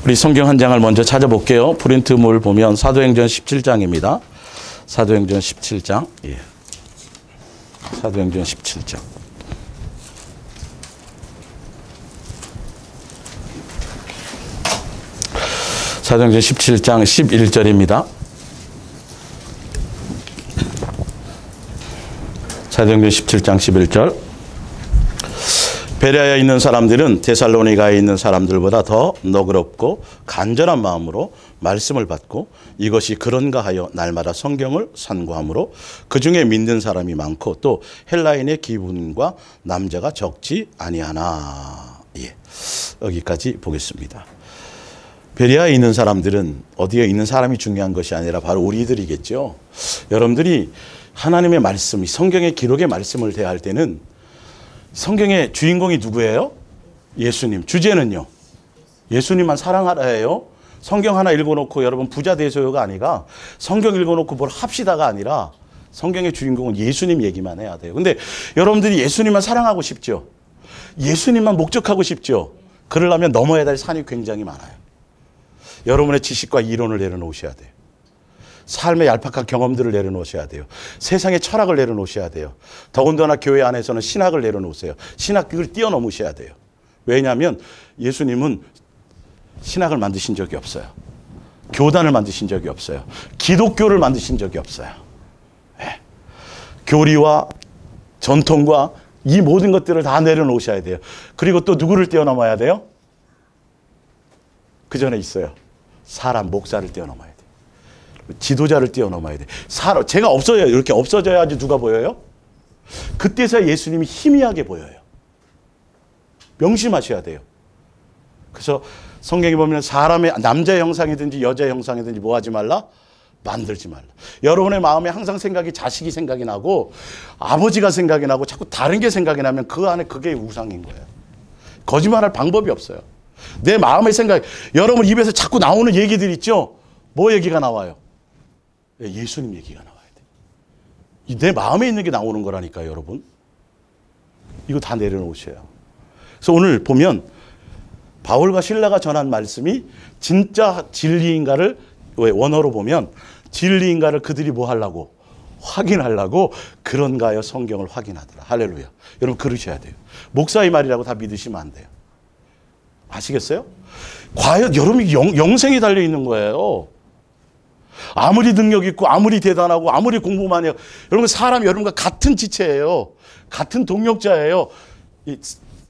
우리 성경 한 장을 먼저 찾아볼게요. 프린트물 보면 사도행전 17장입니다. 사도행전 17장. 예. 사도행전 17장. 사도행전 17장 11절입니다. 사도행전 17장 11절. 베레아에 있는 사람들은 데살로니가에 있는 사람들보다 더 너그럽고 간절한 마음으로 말씀을 받고 이것이 그런가 하여 날마다 성경을 산구하므로 그 중에 믿는 사람이 많고 또 헬라인의 기분과 남자가 적지 아니하나. 예. 여기까지 보겠습니다. 베레아에 있는 사람들은 어디에 있는 사람이 중요한 것이 아니라 바로 우리들이겠죠. 여러분들이 하나님의 말씀, 성경의 기록의 말씀을 대할 때는 성경의 주인공이 누구예요? 예수님. 주제는요? 예수님만 사랑하라예요. 성경 하나 읽어놓고 여러분 부자 되세요가 아니라 성경 읽어놓고 뭘 합시다가 아니라 성경의 주인공은 예수님 얘기만 해야 돼요. 근데 여러분들이 예수님만 사랑하고 싶죠? 예수님만 목적하고 싶죠? 그러려면 넘어야 될 산이 굉장히 많아요. 여러분의 지식과 이론을 내려놓으셔야 돼요. 삶의 얄팍한 경험들을 내려놓으셔야 돼요. 세상의 철학을 내려놓으셔야 돼요. 더군다나 교회 안에서는 신학을 내려놓으세요. 신학을 뛰어넘으셔야 돼요. 왜냐하면 예수님은 신학을 만드신 적이 없어요. 교단을 만드신 적이 없어요. 기독교를 만드신 적이 없어요. 네. 교리와 전통과 이 모든 것들을 다 내려놓으셔야 돼요. 그리고 또 누구를 뛰어넘어야 돼요? 그 전에 있어요. 사람, 목사를 뛰어넘어야 돼요. 지도자를 뛰어넘어야 돼. 제가 없어져야, 이렇게 없어져야지 누가 보여요? 그때서야 예수님이 희미하게 보여요. 명심하셔야 돼요. 그래서 성경에 보면 사람의 남자의 형상이든지 여자의 형상이든지 뭐 하지 말라? 만들지 말라. 여러분의 마음에 항상 생각이 자식이 생각이 나고 아버지가 생각이 나고 자꾸 다른 게 생각이 나면 그 안에 그게 우상인 거예요. 거짓말할 방법이 없어요. 내 마음의 생각, 여러분 입에서 자꾸 나오는 얘기들 있죠? 뭐 얘기가 나와요? 예수님 얘기가 나와야 돼. 내 마음에 있는 게 나오는 거라니까요, 여러분. 이거 다 내려놓으셔요. 그래서 오늘 보면 바울과 실라가 전한 말씀이 진짜 진리인가를 원어로 보면 진리인가를 그들이 뭐 하려고? 확인하려고 그런가요? 성경을 확인하더라. 할렐루야. 여러분 그러셔야 돼요. 목사의 말이라고 다 믿으시면 안 돼요. 아시겠어요? 과연 여러분이 영생이 달려있는 거예요. 아무리 능력 있고 아무리 대단하고 아무리 공부만 해요. 여러분 사람 여러분과 같은 지체예요. 같은 동력자예요.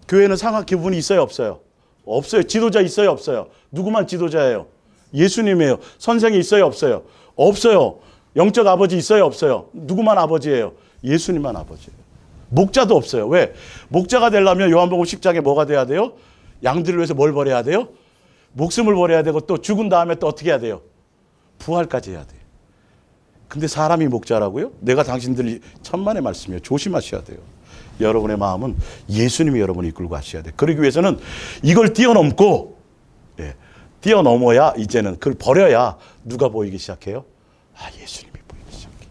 교회는 상하 기분이 있어요 없어요? 없어요. 지도자 있어요 없어요? 누구만 지도자예요? 예수님이에요. 선생이 있어요 없어요? 없어요. 영적 아버지 있어요 없어요? 누구만 아버지예요? 예수님만 아버지예요. 목자도 없어요. 왜? 목자가 되려면 요한복음 10장에 뭐가 돼야 돼요? 양들을 위해서 뭘 버려야 돼요? 목숨을 버려야 되고 또 죽은 다음에 또 어떻게 해야 돼요? 부활까지 해야 돼요. 근데 사람이 목자라고요? 내가 당신들이 천만의 말씀이에요. 조심하셔야 돼요. 여러분의 마음은 예수님이 여러분을 이끌고 가셔야 돼요. 그러기 위해서는 이걸 뛰어넘고 뛰어넘어야 이제는 그걸 버려야 누가 보이기 시작해요? 아, 예수님이 보이기 시작해요.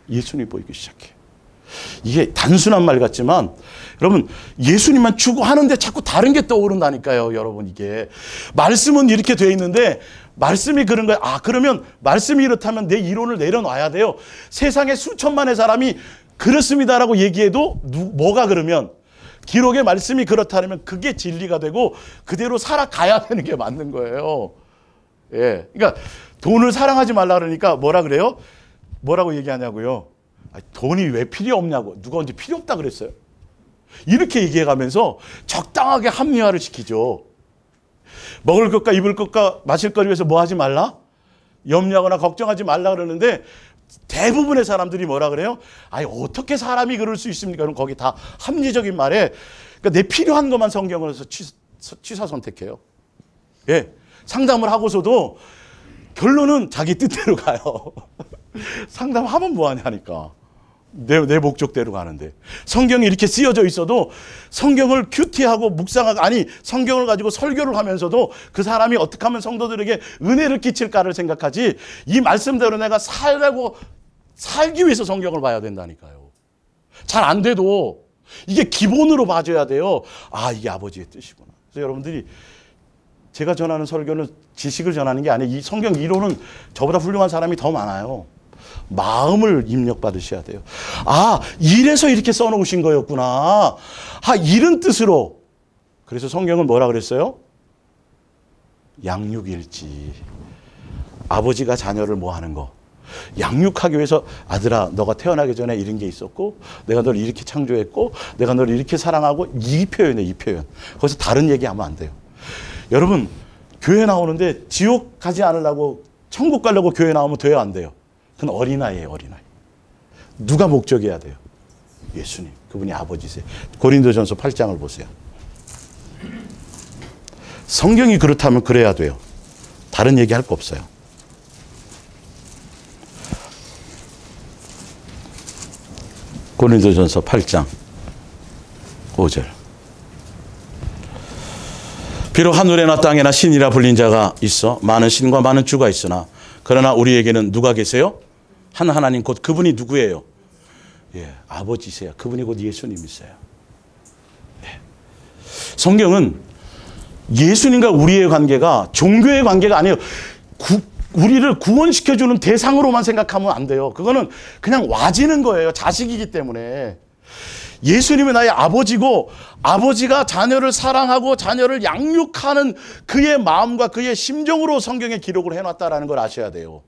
예수님이 보이기 시작해요. 이게 단순한 말 같지만 여러분 예수님만 추구하는데 자꾸 다른 게 떠오른다니까요. 여러분 이게 말씀은 이렇게 돼 있는데 말씀이 그런 거예요. 아 그러면 말씀이 이렇다면 내 이론을 내려놔야 돼요. 세상에 수천만의 사람이 그렇습니다라고 얘기해도 뭐가 그러면 기록의 말씀이 그렇다면 그게 진리가 되고 그대로 살아가야 되는 게 맞는 거예요. 예, 그러니까 돈을 사랑하지 말라 그러니까 뭐라 그래요? 뭐라고 얘기하냐고요? 돈이 왜 필요 없냐고. 누가 언제 필요 없다 그랬어요? 이렇게 얘기해가면서 적당하게 합리화를 시키죠. 먹을 것과 입을 것과 마실 것을 위해서 뭐 하지 말라? 염려하거나 걱정하지 말라 그러는데 대부분의 사람들이 뭐라 그래요? 아니 어떻게 사람이 그럴 수 있습니까? 그럼 거기 다 합리적인 말에 그러니까 내 필요한 것만 성경을 해서 취사 선택해요. 예, 상담을 하고서도 결론은 자기 뜻대로 가요. 상담하면 뭐하냐니까. 내 목적대로 가는데 성경이 이렇게 쓰여져 있어도 성경을 큐티하고 묵상하고 아니 성경을 가지고 설교를 하면서도 그 사람이 어떻게 하면 성도들에게 은혜를 끼칠까를 생각하지 이 말씀대로 내가 살기 위해서 성경을 봐야 된다니까요. 잘 안 돼도 이게 기본으로 봐줘야 돼요. 아 이게 아버지의 뜻이구나. 그래서 여러분들이 제가 전하는 설교는 지식을 전하는 게 아니에요. 이 성경 이론은 저보다 훌륭한 사람이 더 많아요. 마음을 입력받으셔야 돼요. 아, 이래서 이렇게 써놓으신 거였구나. 아, 이런 뜻으로. 그래서 성경은 뭐라 그랬어요? 양육일지. 아버지가 자녀를 뭐 하는 거. 양육하기 위해서 아들아 너가 태어나기 전에 이런 게 있었고 내가 널 이렇게 창조했고 내가 널 이렇게 사랑하고 이 표현이에요. 이 표현. 거기서 다른 얘기하면 안 돼요. 여러분 교회 나오는데 지옥 가지 않으려고 천국 가려고 교회 나오면 돼요 안 돼요? 그건 어린아이예요. 어린아이. 누가 목적이어야 돼요? 예수님. 그분이 아버지세요. 고린도전서 8장을 보세요. 성경이 그렇다면 그래야 돼요. 다른 얘기할 거 없어요. 고린도전서 8장 5절. 비록 하늘에나 땅에나 신이라 불린 자가 있어 많은 신과 많은 주가 있으나 그러나 우리에게는 누가 계세요? 한 하나님 곧 그분이 누구예요? 예, 아버지세요. 그분이 곧 예수님이세요. 예. 성경은 예수님과 우리의 관계가 종교의 관계가 아니에요. 우리를 구원시켜주는 대상으로만 생각하면 안 돼요. 그거는 그냥 와지는 거예요. 자식이기 때문에. 예수님은 나의 아버지고 아버지가 자녀를 사랑하고 자녀를 양육하는 그의 마음과 그의 심정으로 성경에 기록을 해놨다라는 걸 아셔야 돼요.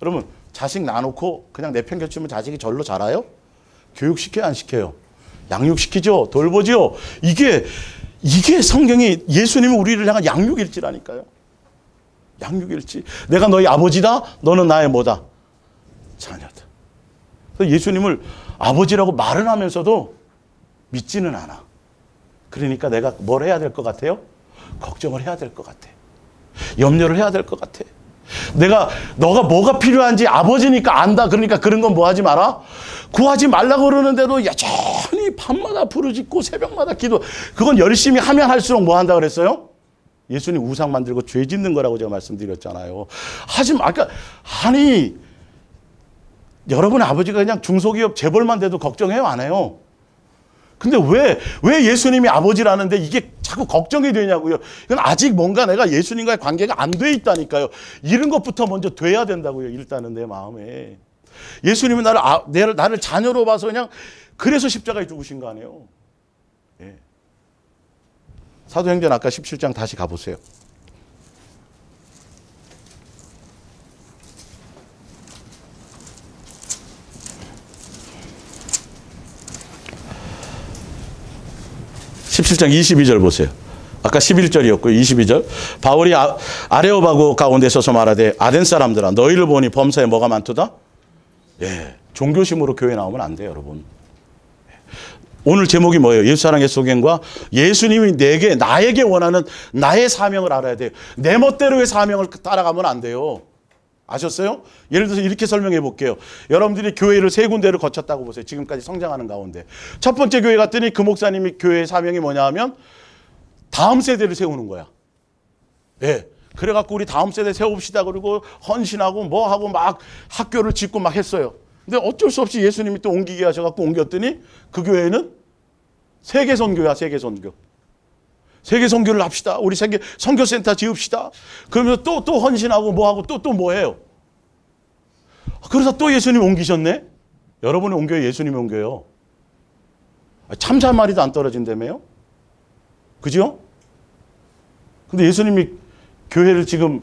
여러분 자식 낳아놓고 그냥 내팽개치면 자식이 절로 자라요? 교육시켜요? 안 시켜요? 양육시키죠? 돌보죠? 이게 성경이 예수님이 우리를 향한 양육일지라니까요. 양육일지. 내가 너희 아버지다. 너는 나의 뭐다? 자녀다. 그래서 예수님을 아버지라고 말은 하면서도 믿지는 않아. 그러니까 내가 뭘 해야 될 것 같아요? 걱정을 해야 될 것 같아. 염려를 해야 될 것 같아. 너가 뭐가 필요한지 아버지니까 안다. 그러니까 그런 건 뭐 하지 마라? 구하지 말라고 그러는데도 여전히 밤마다 부르짖고 새벽마다 기도. 그건 열심히 하면 할수록 뭐 한다 그랬어요? 예수님 우상 만들고 죄 짓는 거라고 제가 말씀드렸잖아요. 아니 여러분의 아버지가 그냥 중소기업 재벌만 돼도 걱정해요? 안 해요? 근데 왜 예수님이 아버지라는데 이게 자꾸 걱정이 되냐고요. 이건 아직 뭔가 내가 예수님과의 관계가 안 돼 있다니까요. 이런 것부터 먼저 돼야 된다고요. 일단은 내 마음에. 예수님은 나를 자녀로 봐서 그냥 그래서 십자가에 죽으신 거 아니에요. 예. 사도행전 아까 17장 다시 가보세요. (17장) 22절 보세요. 아까 11절이었고요. 22절. 바울이 아레오바고 가운데 서서 말하되 아덴 사람들아 너희를 보니 범사에 뭐가 많도다? 예, 종교심으로 교회 나오면 안 돼요, 여러분. 오늘 제목이 뭐예요? 예수사랑의 소견과 예수님이 나에게 원하는 나의 사명을 알아야 돼요. 내 멋대로의 사명을 따라가면 안 돼요. 아셨어요? 예를 들어서 이렇게 설명해 볼게요. 여러분들이 교회를 3군데를 거쳤다고 보세요. 지금까지 성장하는 가운데. 첫 번째 교회 갔더니 그 목사님이 교회의 사명이 뭐냐 하면 다음 세대를 세우는 거야. 예. 그래갖고 우리 다음 세대 세웁시다. 그리고 헌신하고 뭐 하고 막 학교를 짓고 막 했어요. 근데 어쩔 수 없이 예수님이 또 옮기게 하셔갖고 옮겼더니 그 교회는 세계 선교야, 세계 선교. 세계 선교를 합시다. 우리 세계 선교센터 지읍시다. 그러면서 또 헌신하고 뭐 하고 또 뭐 해요. 그래서 또 예수님 옮기셨네? 여러분이 옮겨요? 예수님이 옮겨요? 참새 한 마리도 안 떨어진다며요? 그죠? 근데 예수님이 교회를 지금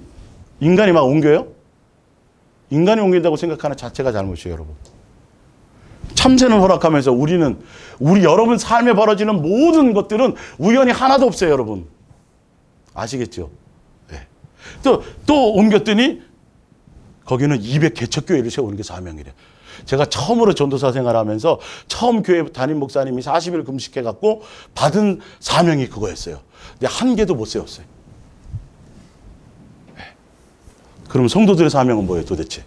인간이 막 옮겨요? 인간이 옮긴다고 생각하는 자체가 잘못이에요, 여러분. 참새는 허락하면서 우리 여러분 삶에 벌어지는 모든 것들은 우연이 하나도 없어요, 여러분. 아시겠죠? 네. 또 옮겼더니 거기는 200개척교회를 세우는 게 사명이래. 제가 처음으로 전도사 생활하면서 처음 교회 담임 목사님이 40일 금식해갖고 받은 사명이 그거였어요. 근데 한 개도 못 세웠어요. 네. 그럼 성도들의 사명은 뭐예요, 도대체?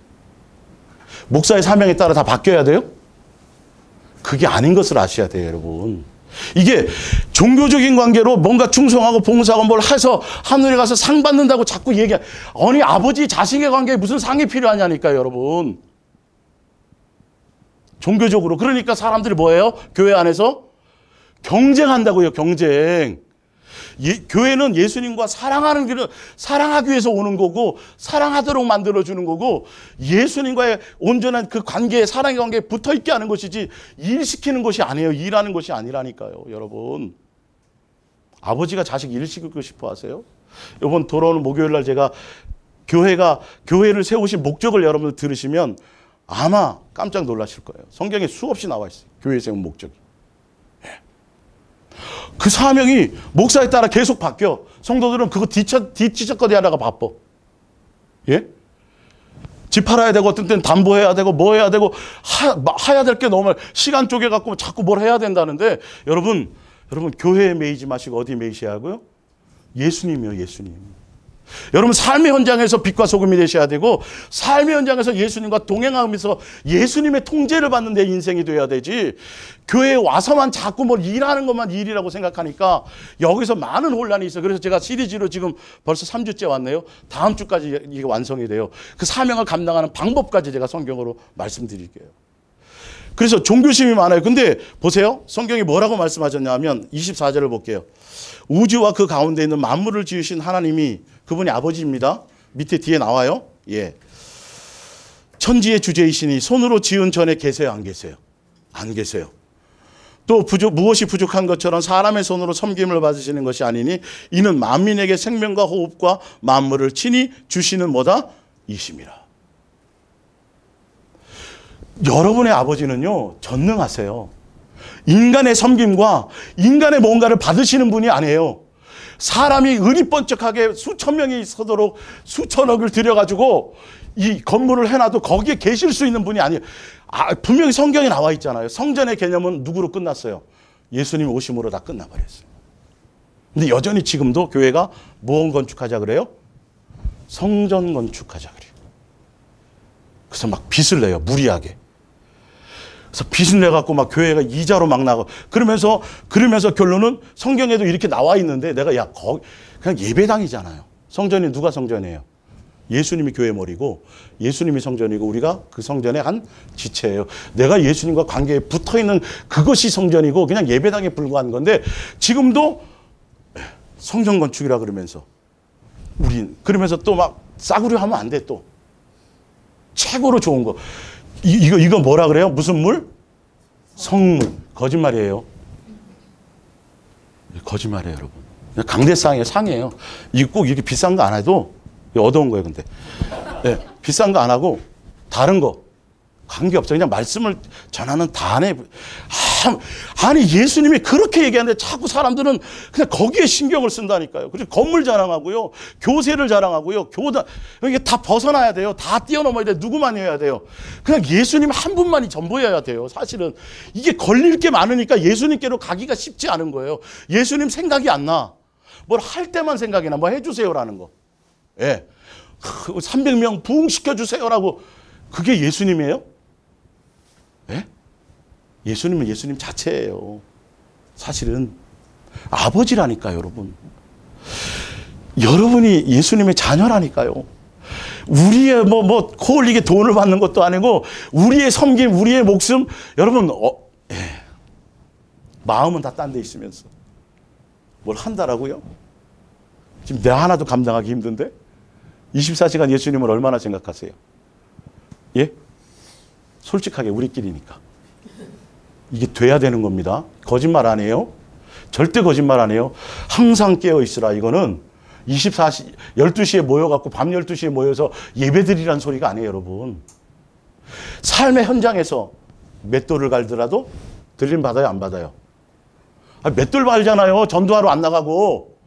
목사의 사명에 따라 다 바뀌어야 돼요? 그게 아닌 것을 아셔야 돼요, 여러분. 이게 종교적인 관계로 뭔가 충성하고 봉사하고 뭘 해서 하늘에 가서 상 받는다고 자꾸 아니 아버지 자식의 관계에 무슨 상이 필요하냐니까요, 여러분. 종교적으로. 그러니까 사람들이 뭐예요? 교회 안에서 경쟁한다고요, 경쟁. 교회는 예수님과 사랑하는 길을 사랑하기 위해서 오는 거고 사랑하도록 만들어주는 거고 예수님과의 온전한 그 관계에 사랑의 관계에 붙어있게 하는 것이지 일시키는 것이 아니에요. 일하는 것이 아니라니까요. 여러분. 아버지가 자식 일 시키고 싶어 하세요? 이번 돌아오는 목요일 날 제가 교회를 세우신 목적을 여러분들 들으시면 아마 깜짝 놀라실 거예요. 성경에 수없이 나와 있어요. 교회 세운 목적이. 그 사명이 목사에 따라 계속 바뀌어. 성도들은 그거 뒤치적거리 하다가 바빠. 예? 집 팔아야 되고 어떤 때는 담보해야 되고 뭐 해야 되고 해야 될 게 너무 많아요. 시간 쪼개갖고 자꾸 뭘 해야 된다는데 여러분 교회에 매이지 마시고 어디 매이셔야 하고요? 예수님이요. 예수님. 여러분 삶의 현장에서 빛과 소금이 되셔야 되고 삶의 현장에서 예수님과 동행하면서 예수님의 통제를 받는 내 인생이 돼야 되지 교회에 와서만 자꾸 뭘 일하는 것만 일이라고 생각하니까 여기서 많은 혼란이 있어요. 그래서 제가 시리즈로 지금 벌써 3주째 왔네요. 다음 주까지 이게 완성이 돼요. 그 사명을 감당하는 방법까지 제가 성경으로 말씀드릴게요. 그래서 종교심이 많아요. 근데 보세요. 성경이 뭐라고 말씀하셨냐면 24절을 볼게요. 우주와 그 가운데 있는 만물을 지으신 하나님이 그분이 아버지입니다. 밑에 뒤에 나와요. 예. 천지의 주제이시니 손으로 지은 전에 계세요? 안 계세요? 안 계세요. 또 무엇이 부족한 것처럼 사람의 손으로 섬김을 받으시는 것이 아니니 이는 만민에게 생명과 호흡과 만물을 친히 주시는 뭐다? 이심이라. 여러분의 아버지는요. 전능하세요. 인간의 섬김과 인간의 뭔가를 받으시는 분이 아니에요. 사람이 의리번쩍하게 수천 명이 서도록 수천억을 들여가지고 이 건물을 해놔도 거기에 계실 수 있는 분이 아니에요. 분명히 성경에 나와 있잖아요. 성전의 개념은 누구로 끝났어요? 예수님 오심으로 다 끝나버렸어요. 근데 여전히 지금도 교회가 무엇 건축하자 그래요? 성전 건축하자 그래요. 그래서 막 빚을 내요. 무리하게. 그래서 빚을 내갖고 막 교회가 이자로 막 나가고 그러면서 결론은 성경에도 이렇게 나와 있는데 내가 그냥 예배당이잖아요. 성전이 누가 성전이에요? 예수님이 교회 머리고 예수님이 성전이고 우리가 그 성전의 한 지체예요. 내가 예수님과 관계에 붙어있는 그것이 성전이고 그냥 예배당에 불과한 건데 지금도 성전 건축이라 그러면서 그러면서 또 막 싸구려 하면 안 돼 또. 최고로 좋은 거. 이거 뭐라 그래요? 무슨 물? 성물. 거짓말이에요. 거짓말이에요, 여러분. 강대상이에요, 상이에요. 이거 꼭 이렇게 비싼 거 안 해도 어두운 거예요, 근데. 네, 비싼 거 안 하고 다른 거 관계없어. 그냥 말씀을 전하는 단에. 아니 예수님이 그렇게 얘기하는데 자꾸 사람들은 그냥 거기에 신경을 쓴다니까요. 그래서 건물 자랑하고요. 교세를 자랑하고요. 교단. 이게 다 벗어나야 돼요. 다 뛰어넘어야 돼요. 누구만 해야 돼요. 그냥 예수님 한 분만이 전부여야 돼요. 사실은 이게 걸릴 게 많으니까 예수님께로 가기가 쉽지 않은 거예요. 예수님 생각이 안 나. 뭘 할 때만 생각이 나. 뭐 해주세요라는 거. 예. 300명 부흥시켜주세요라고. 그게 예수님이에요? 예? 예수님은 예수님 자체예요. 사실은 아버지라니까요, 여러분. 여러분이 예수님의 자녀라니까요. 우리의 코 흘리게 돈을 받는 것도 아니고 우리의 섬김, 우리의 목숨, 여러분 마음은 다 딴 데 있으면서 뭘 한다라고요? 지금 내 하나도 감당하기 힘든데 24시간 예수님을 얼마나 생각하세요? 예? 솔직하게 우리끼리니까. 이게 돼야 되는 겁니다. 거짓말 안 해요. 절대 거짓말 안 해요. 항상 깨어 있으라. 이거는 12시에 모여갖고 밤 12시에 모여서 예배드리라는 소리가 아니에요, 여러분. 삶의 현장에서 맷돌을 갈더라도 들림 받아요, 안 받아요? 맷돌 갈잖아요. 전도하러 안 나가고.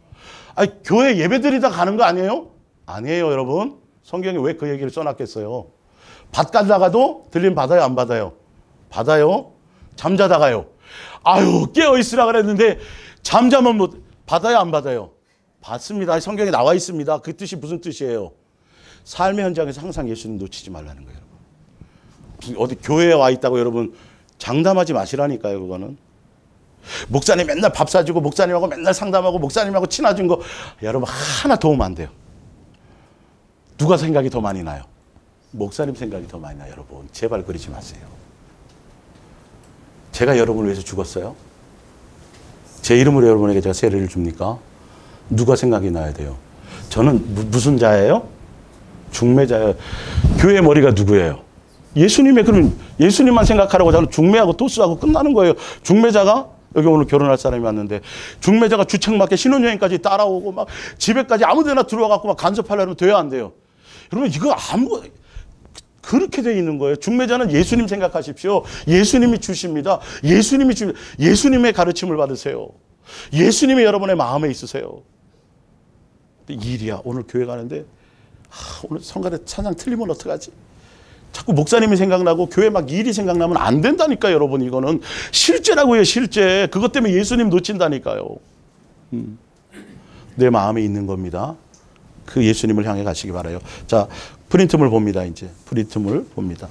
교회 예배드리다 가는 거 아니에요? 아니에요, 여러분. 성경에 왜 그 얘기를 써놨겠어요? 밭 갈다가도 들림 받아요, 안 받아요? 받아요. 잠자다가요. 깨어있으라 그랬는데 잠자면 받아요, 안 받아요? 받습니다. 성경에 나와 있습니다. 그 뜻이 무슨 뜻이에요? 삶의 현장에서 항상 예수님 놓치지 말라는 거예요. 어디 교회에 와 있다고 여러분 장담하지 마시라니까요, 그거는. 목사님 맨날 밥 사주고 목사님하고 맨날 상담하고 목사님하고 친해진 거 여러분 하나 도움 안 돼요. 누가 생각이 더 많이 나요? 목사님 생각이 더 많이 나요, 여러분. 제발 그러지 마세요. 제가 여러분을 위해서 죽었어요? 제 이름으로 여러분에게 제가 세례를 줍니까? 누가 생각이 나야 돼요? 저는 무슨 자예요? 중매자예요. 교회 머리가 누구예요? 예수님의, 그럼 예수님만 생각하라고 저는 중매하고 토스하고 끝나는 거예요. 중매자가 여기 오늘 결혼할 사람이 왔는데 중매자가 주책맞게 신혼여행까지 따라오고 막 집에까지 아무 데나 들어와갖고 막 간섭하려면 돼야 안 돼요? 여러분 이거 그렇게 돼 있는 거예요. 중매자는 예수님 생각하십시오. 예수님이 주십니다. 예수님의 가르침을 받으세요. 예수님이 여러분의 마음에 있으세요. 근데 일이야. 오늘 교회 가는데 오늘 성가대 찬양 틀리면 어떡하지? 자꾸 목사님이 생각나고 교회 막 일이 생각나면 안 된다니까요. 여러분 이거는 실제라고요. 실제. 그것 때문에 예수님 놓친다니까요. 내 마음에 있는 겁니다. 그 예수님을 향해 가시기 바라요. 자, 프린트물 봅니다. 이제 프린트물 봅니다.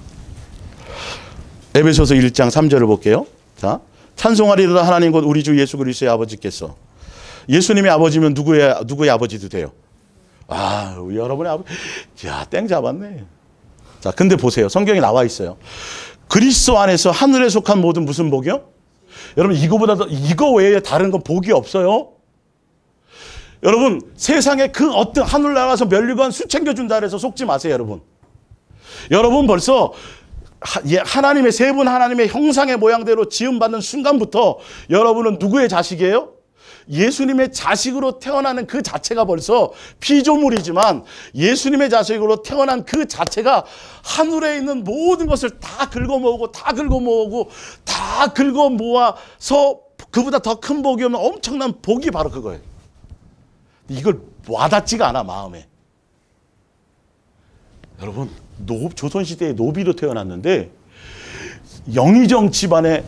에베소서 1장 3절을 볼게요. 자, 찬송하리로다 하나님 곧 우리 주 예수 그리스도의 아버지께서. 예수님의 아버지면 누구의 아버지도 돼요. 아, 여러분의 아버지. 야, 땡 잡았네. 자, 근데 보세요. 성경에 나와 있어요. 그리스도 안에서 하늘에 속한 모든 무슨 복이요? 여러분 이거 외에 다른 건 복이 없어요. 여러분 세상에 그 어떤 하늘나라에서 면류관 수 챙겨준다 해서 속지 마세요. 여러분 벌써 하나님의 세 분 하나님의 형상의 모양대로 지음받는 순간부터 여러분은 누구의 자식이에요? 예수님의 자식으로 태어나는 그 자체가 벌써 피조물이지만 예수님의 자식으로 태어난 그 자체가 하늘에 있는 모든 것을 다 긁어모으고 다 긁어모아서 그보다 더 큰 복이 없는 엄청난 복이 바로 그거예요. 이걸 와닿지가 않아 마음에. 여러분 조선시대에 노비로 태어났는데 영의정 집안에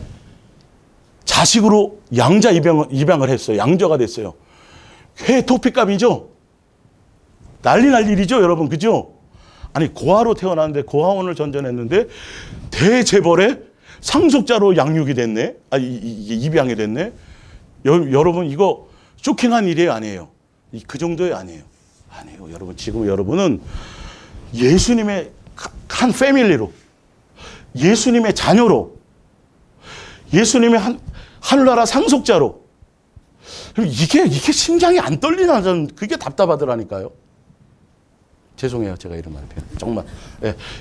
자식으로 양자 입양을 했어요. 양자가 됐어요. 회 토피감이죠. 난리 날 일이죠. 여러분 그죠? 아니 고아로 태어났는데 고아원을 전전했는데 대재벌의 상속자로 양육이 됐네. 입양이 됐네. 여러분 이거 쇼킹한 일이에요? 아니에요? 그 정도의 아니에요. 여러분 지금 여러분은 예수님의 한 패밀리로 예수님의 자녀로 예수님의 하늘나라 상속자로 이게 심장이 안 떨리나 저는 그게 답답하더라니까요. 죄송해요. 제가 이런 말 해요. 정말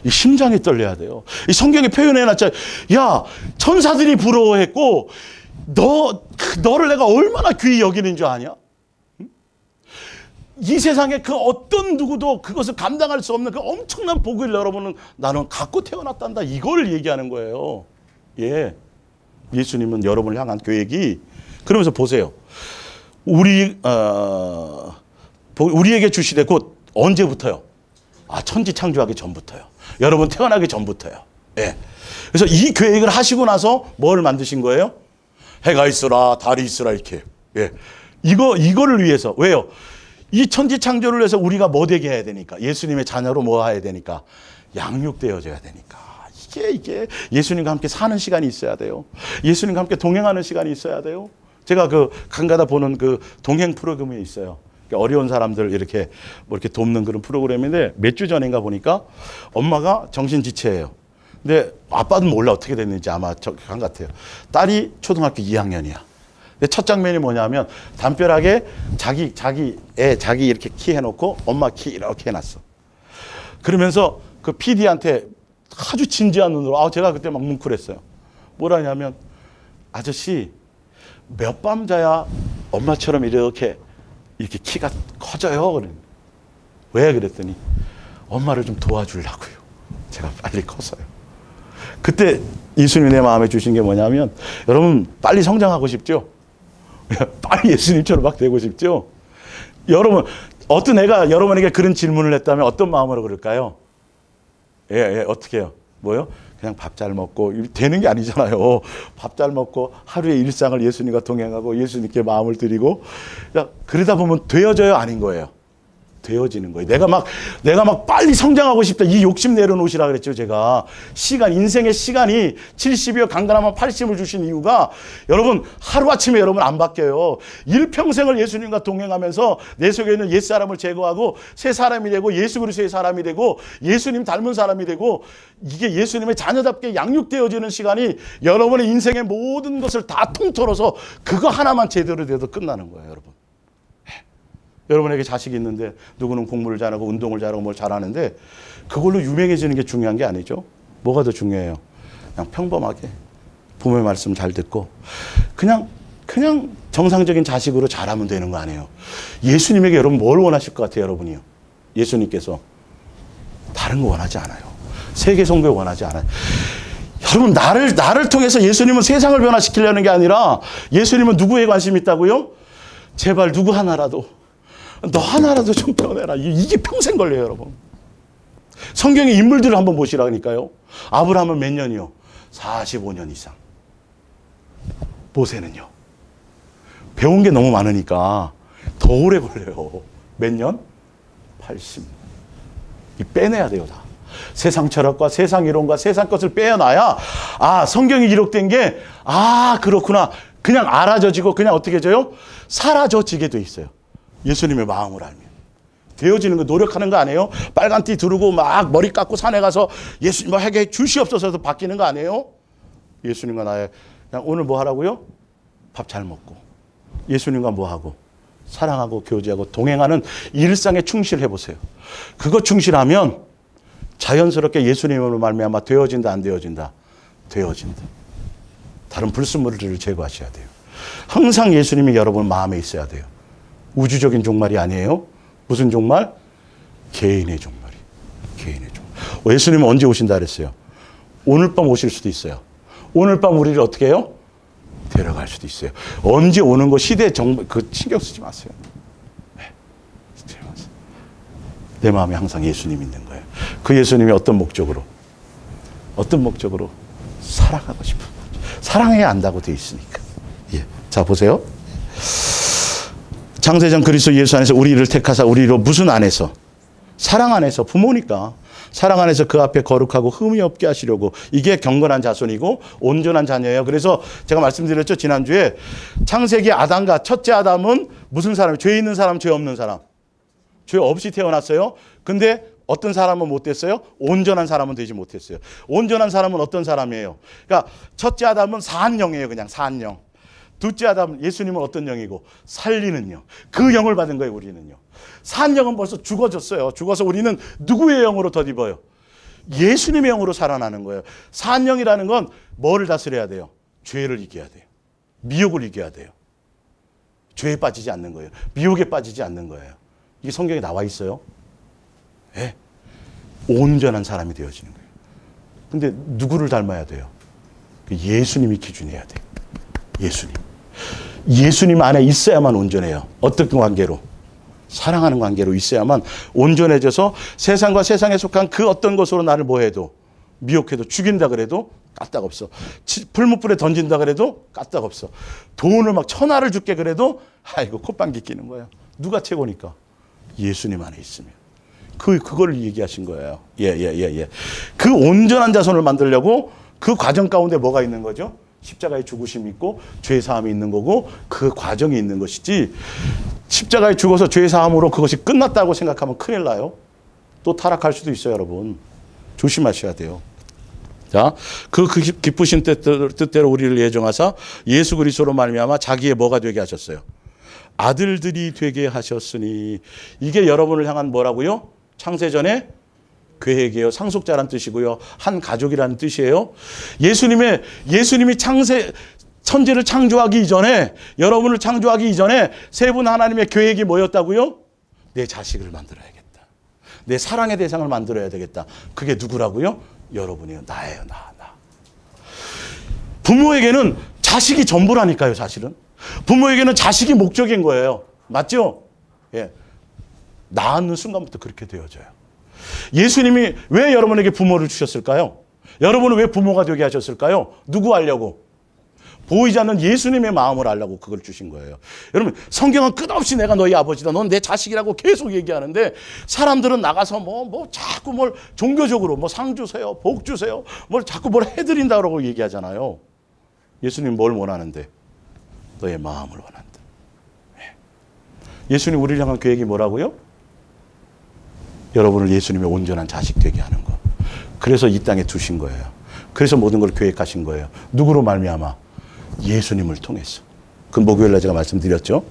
이 심장이 떨려야 돼요. 이 성경에 표현해놨잖아요. 야 천사들이 부러워했고 너를 내가 얼마나 귀히 여기는 줄 아냐? 이 세상에 그 어떤 누구도 그것을 감당할 수 없는 그 엄청난 복을 여러분은 나는 갖고 태어났단다. 이걸 얘기하는 거예요. 예. 예수님은 여러분을 향한 계획이 그러면서 보세요. 우리에게 주시되 곧 언제부터요? 천지 창조하기 전부터요. 여러분 태어나기 전부터요. 예. 그래서 이 계획을 하시고 나서 뭘 만드신 거예요? 해가 있으라 달이 있으라 이렇게. 예. 이거를 위해서 왜요? 이 천지 창조를 위해서 우리가 뭐 되게 해야 되니까 예수님의 자녀로 뭐 해야 되니까 양육되어져야 되니까 이게 예수님과 함께 사는 시간이 있어야 돼요. 예수님과 함께 동행하는 시간이 있어야 돼요. 제가 강 가다 보는 그 동행 프로그램이 있어요. 어려운 사람들 이렇게 돕는 그런 프로그램인데 몇 주 전인가 보니까 엄마가 정신지체예요. 근데 아빠는 몰라 어떻게 됐는지 아마 강 같아요. 딸이 초등학교 2학년이야. 근데 첫 장면이 뭐냐면 담벼락에 자기 이렇게 키 해놓고 엄마 키 이렇게 해놨어. 그러면서 그 PD한테 아주 진지한 눈으로 제가 그때 막 뭉클했어요. 뭐라냐면 아저씨 몇 밤 자야 엄마처럼 이렇게 키가 커져요. 그랬는데 왜 그랬더니 엄마를 좀 도와주려고요. 제가 빨리 커서요. 그때 예수님이 내 마음에 주신 게 뭐냐면 여러분 빨리 성장하고 싶죠? 빨리 예수님처럼 막 되고 싶죠? 여러분 어떤 애가 여러분에게 그런 질문을 했다면 어떤 마음으로 그럴까요? 어떻게 해요? 뭐요? 그냥 밥 잘 먹고 되는 게 아니잖아요. 밥 잘 먹고 하루의 일상을 예수님과 동행하고 예수님께 마음을 드리고 그러다 보면 되어져요? 아닌 거예요? 되어지는 거예요. 내가 막 빨리 성장하고 싶다. 이 욕심 내려놓으시라 그랬죠. 제가 인생의 시간이 70이요 강건하면 80을 주신 이유가 여러분 하루아침에 여러분 안 바뀌어요. 일평생을 예수님과 동행하면서 내 속에 있는 옛사람을 제거하고 새 사람이 되고 예수 그리스도의 사람이 되고 예수님 닮은 사람이 되고 이게 예수님의 자녀답게 양육되어지는 시간이 여러분의 인생의 모든 것을 다 통틀어서 그거 하나만 제대로 돼도 끝나는 거예요. 여러분. 여러분에게 자식이 있는데 누구는 공부를 잘하고 운동을 잘하고 뭘 잘하는데 그걸로 유명해지는 게 중요한 게 아니죠. 뭐가 더 중요해요? 그냥 평범하게 부모의 말씀 잘 듣고 그냥 정상적인 자식으로 자라면 되는 거 아니에요. 예수님에게 여러분 뭘 원하실 것 같아요, 여러분이요? 예수님께서 다른 거 원하지 않아요. 세계 선교 원하지 않아요. 여러분 나를 통해서 예수님은 세상을 변화시키려는 게 아니라 예수님은 누구에 관심 있다고요? 제발 누구 하나라도 너 하나라도 좀 변해라. 이게 평생 걸려요, 여러분. 성경의 인물들을 한번 보시라니까요. 아브라함은 몇 년이요? 45년 이상. 모세는요? 배운 게 너무 많으니까 더 오래 걸려요. 몇 년? 80년. 이 빼내야 돼요, 다. 세상 철학과 세상 이론과 세상 것을 빼어놔야 성경이 기록된 게 그렇구나. 그냥 알아져지고 그냥 어떻게 해져요? 사라져지게 돼 있어요. 예수님의 마음을 알면. 되어지는 거 노력하는 거 아니에요? 빨간 띠 두르고 막 머리 깎고 산에 가서 예수님 에게 주시옵소서 바뀌는 거 아니에요? 예수님과 나의 그냥 오늘 뭐 하라고요? 밥 잘 먹고 예수님과 뭐 하고 사랑하고 교제하고 동행하는 일상에 충실해 보세요. 그거 충실하면 자연스럽게 예수님으로 말미암아 되어진다 안 되어진다? 되어진다. 다른 불순물들을 제거하셔야 돼요. 항상 예수님이 여러분 마음에 있어야 돼요. 우주적인 종말이 아니에요. 무슨 종말? 개인의 종말이. 개인의 종말. 예수님은 언제 오신다 그랬어요? 오늘 밤 오실 수도 있어요. 오늘 밤 우리를 어떻게 해요? 데려갈 수도 있어요. 언제 오는 거 시대 정말 신경 쓰지 마세요. 쓰지 마세요. 내 마음에 항상 예수님이 있는 거예요. 그 예수님이 어떤 목적으로? 사랑하고 싶은 거죠. 사랑해야 안다고 돼 있으니까. 예. 자 보세요. 창세전 그리스도 예수 안에서 우리를 택하사 우리로 무슨 안에서? 사랑 안에서 부모니까. 사랑 안에서 그 앞에 거룩하고 흠이 없게 하시려고. 이게 경건한 자손이고 온전한 자녀예요. 그래서 제가 말씀드렸죠. 지난주에 창세기 아담과 첫째 아담은 무슨 사람이에요? 죄 있는 사람, 죄 없는 사람. 죄 없이 태어났어요. 근데 어떤 사람은 못 됐어요? 온전한 사람은 되지 못했어요. 온전한 사람은 어떤 사람이에요? 그러니까 첫째 아담은 사한 영이에요. 그냥 사한 영. 둘째 아담 예수님은 어떤 영이고? 살리는 영. 그 영을 받은 거예요, 우리는요. 산 영은 벌써 죽어졌어요. 죽어서 우리는 누구의 영으로 덧입어요? 예수님의 영으로 살아나는 거예요. 산 영이라는 건 뭐를 다스려야 돼요? 죄를 이겨야 돼요. 미혹을 이겨야 돼요. 죄에 빠지지 않는 거예요. 미혹에 빠지지 않는 거예요. 이게 성경에 나와 있어요. 네. 온전한 사람이 되어지는 거예요. 근데 누구를 닮아야 돼요? 예수님이 기준이어야 돼요. 예수님 안에 있어야만 온전해요. 어떤 관계로? 사랑하는 관계로 있어야만 온전해져서 세상과 세상에 속한 그 어떤 것으로 나를 뭐해도 미혹해도 죽인다 그래도 까딱 없어. 풀무불에 던진다 그래도 까딱 없어. 돈을 막 1,000알을 줄게 그래도 아이고 콧방귀 끼는 거예요. 누가 최고니까? 예수님 안에 있으면. 그걸 얘기하신 거예요. 예. 그 온전한 자손을 만들려고 그 과정 가운데 뭐가 있는 거죠? 십자가의 죽으심이 있고 죄 사함이 있는 거고 그 과정이 있는 것이지 십자가에 죽어서 죄 사함으로 그것이 끝났다고 생각하면 큰일 나요. 또 타락할 수도 있어요, 여러분. 조심하셔야 돼요. 자, 그 기쁘신 뜻대로 우리를 예정하사 예수 그리스도로 말미암아 자기의 뭐가 되게 하셨어요? 아들들이 되게 하셨으니. 이게 여러분을 향한 뭐라고요? 창세전에 계획이에요. 상속자란 뜻이고요. 한 가족이라는 뜻이에요. 예수님이 천지를 창조하기 이전에, 여러분을 창조하기 이전에 세 분 하나님의 계획이 뭐였다고요? 내 자식을 만들어야겠다. 내 사랑의 대상을 만들어야 되겠다. 그게 누구라고요? 여러분이요. 나예요. 나. 부모에게는 자식이 전부라니까요, 사실은. 부모에게는 자식이 목적인 거예요. 맞죠? 예. 낳는 순간부터 그렇게 되어져요. 예수님이 왜 여러분에게 부모를 주셨을까요? 여러분은 왜 부모가 되게 하셨을까요? 누구 알려고? 보이지 않는 예수님의 마음을 알려고 그걸 주신 거예요. 여러분, 성경은 끝없이 내가 너희 아버지다, 넌 내 자식이라고 계속 얘기하는데 사람들은 나가서 자꾸 뭘 종교적으로 상 주세요, 복 주세요, 자꾸 뭘 해드린다고 얘기하잖아요. 예수님 뭘 원하는데? 너의 마음을 원한다. 예수님 우리를 향한 계획이 뭐라고요? 여러분을 예수님의 온전한 자식 되게 하는 거. 그래서 이 땅에 두신 거예요. 그래서 모든 걸 계획하신 거예요. 누구로 말미암아? 예수님을 통해서. 그 목요일날 제가 말씀드렸죠.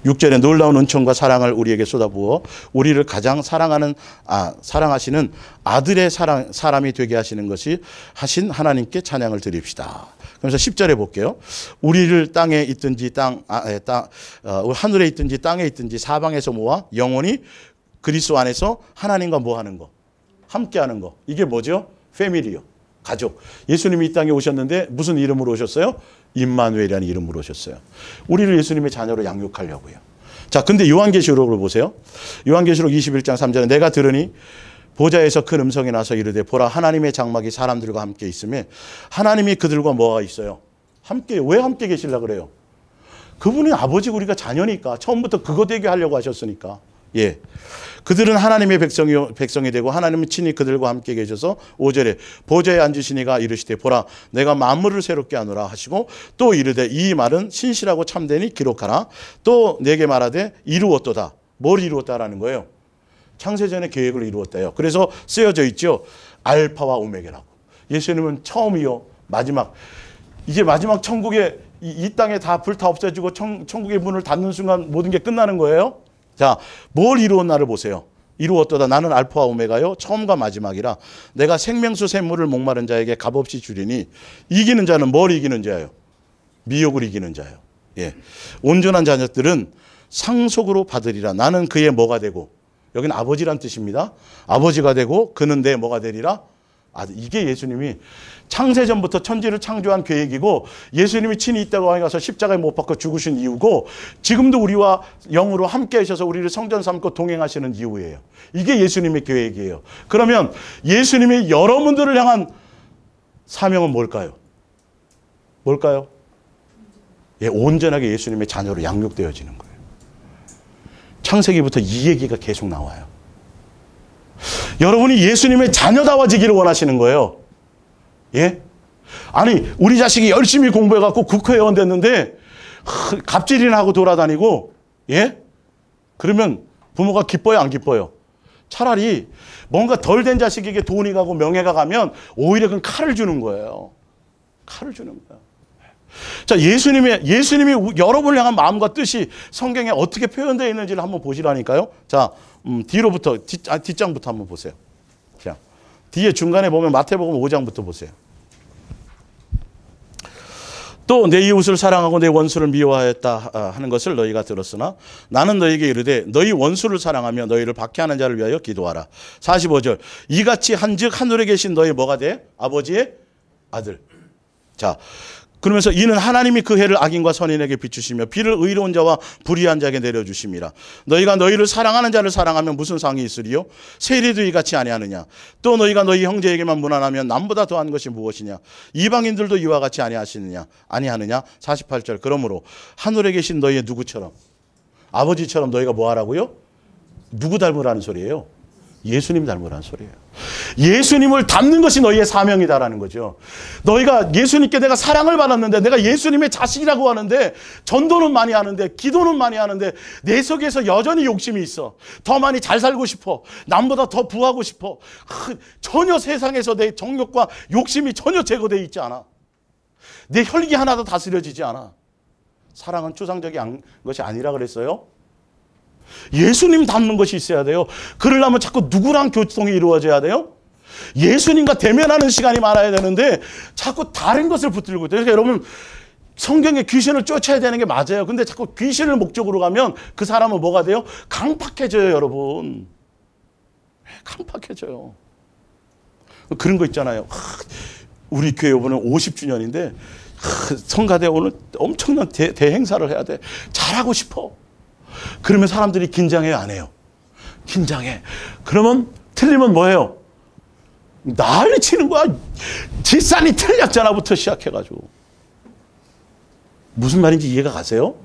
6절에 놀라운 은총과 사랑을 우리에게 쏟아부어 우리를 가장 사랑하시는 아들의 사람이 되게 하시는 것이 하신 하나님께 찬양을 드립시다. 그래서 10절에 볼게요. 우리를 땅에 있든지 하늘에 있든지 땅에 있든지 사방에서 모아 영원히 그리스도 안에서 하나님과 뭐 하는 거? 함께 하는 거. 이게 뭐죠? 패밀리요. 가족. 예수님이 이 땅에 오셨는데 무슨 이름으로 오셨어요? 임마누엘이라는 이름으로 오셨어요. 우리를 예수님의 자녀로 양육하려고요. 자, 근데 요한계시록을 보세요. 요한계시록 21장 3절에 내가 들으니 보좌에서 큰 음성이 나서 이르되 보라 하나님의 장막이 사람들과 함께 있으며 하나님이 그들과 뭐가 있어요? 함께. 왜 함께 계시려고 그래요? 그분이 아버지고 우리가 자녀니까. 처음부터 그거 되게 하려고 하셨으니까. 예. 그들은 하나님의 백성이 되고 하나님은 친히 그들과 함께 계셔서 5절에 보좌에 앉으시니가 이르시되 보라 내가 만물을 새롭게 하노라 하시고 또 이르되 이 말은 신실하고 참되니 기록하라. 또 내게 말하되 이루었도다. 뭘 이루었다라는 거예요? 창세전의 계획을 이루었다요. 그래서 쓰여져 있죠. 알파와 오메가라고. 예수님은 처음이요 마지막. 이제 마지막 천국에 이 땅에 다 불타 없어지고 천국의 문을 닫는 순간 모든 게 끝나는 거예요. 자, 뭘 이루었나를 보세요. 이루었도다. 나는 알파와 오메가요 처음과 마지막이라 내가 생명수 샘물을 목마른 자에게 값없이 주리니 이기는 자는 뭘 이기는 자예요? 미혹을 이기는 자예요. 예. 온전한 자녀들은 상속으로 받으리라. 나는 그의 뭐가 되고 여기는 아버지란 뜻입니다. 아버지가 되고 그는 내 뭐가 되리라? 아들. 이게 예수님이 창세전부터 천지를 창조한 계획이고 예수님이 친히 있다고 하셔서 십자가에 못 박혀 죽으신 이유고 지금도 우리와 영으로 함께 하셔서 우리를 성전 삼고 동행하시는 이유예요. 이게 예수님의 계획이에요. 그러면 예수님이 여러분들을 향한 사명은 뭘까요? 뭘까요? 예, 온전하게 예수님의 자녀로 양육되어지는 거예요. 창세기부터 이 얘기가 계속 나와요. 여러분이 예수님의 자녀다워지기를 원하시는 거예요. 예? 아니, 우리 자식이 열심히 공부해갖고 국회의원 됐는데, 갑질이나 하고 돌아다니고, 예? 그러면 부모가 기뻐요, 안 기뻐요? 차라리 뭔가 덜 된 자식에게 돈이 가고 명예가 가면 오히려 그건 칼을 주는 거예요. 칼을 주는 거예요. 자, 예수님이 여러분을 향한 마음과 뜻이 성경에 어떻게 표현되어 있는지를 한번 보시라니까요. 자, 뒤로부터, 뒷장부터 한번 보세요. 자, 뒤에 중간에 보면 마태복음 5장부터 보세요. 또 내 이웃을 사랑하고 내 원수를 미워하였다 하는 것을 너희가 들었으나 나는 너희에게 이르되 너희 원수를 사랑하며 너희를 박해하는 자를 위하여 기도하라. 45절 이같이 한즉 하늘에 계신 너희 뭐가 돼? 아버지의 아들. 자, 그러면서 이는 하나님이 그 해를 악인과 선인에게 비추시며 비를 의로운 자와 불의한 자에게 내려주심이라. 너희가 너희를 사랑하는 자를 사랑하면 무슨 상이 있으리요? 세리도 이같이 아니하느냐? 또 너희가 너희 형제에게만 무난하면 남보다 더한 것이 무엇이냐? 이방인들도 이와 같이 아니하느냐? 48절 그러므로 하늘에 계신 너희의 누구처럼? 아버지처럼 너희가 뭐 하라고요? 누구 닮으라는 소리예요? 예수님 닮으라는 소리예요. 예수님을 닮는 것이 너희의 사명이다라는 거죠. 너희가 예수님께 내가 사랑을 받았는데 내가 예수님의 자식이라고 하는데 전도는 많이 하는데 기도는 많이 하는데 내 속에서 여전히 욕심이 있어. 더 많이 잘 살고 싶어. 남보다 더 부하고 싶어. 전혀 세상에서 내 정욕과 욕심이 전혀 제거되어 있지 않아. 내 혈기 하나도 다스려지지 않아. 사랑은 추상적인 것이 아니라 그랬어요. 예수님 닮는 것이 있어야 돼요. 그러려면 자꾸 누구랑 교통이 이루어져야 돼요? 예수님과 대면하는 시간이 많아야 되는데 자꾸 다른 것을 붙들고 있어요. 그러니까 여러분 성경에 귀신을 쫓아야 되는 게 맞아요. 근데 자꾸 귀신을 목적으로 가면 그 사람은 뭐가 돼요? 강팍해져요, 여러분. 강팍해져요. 그런 거 있잖아요. 우리 교회 오늘 50주년인데 성가대 오늘 엄청난 대행사를 해야 돼. 잘하고 싶어. 그러면 사람들이 긴장해요, 안 해요? 긴장해. 그러면 틀리면 뭐예요? 난리 치는 거야. 뒷산이 틀렸잖아부터 시작해가지고. 무슨 말인지 이해가 가세요?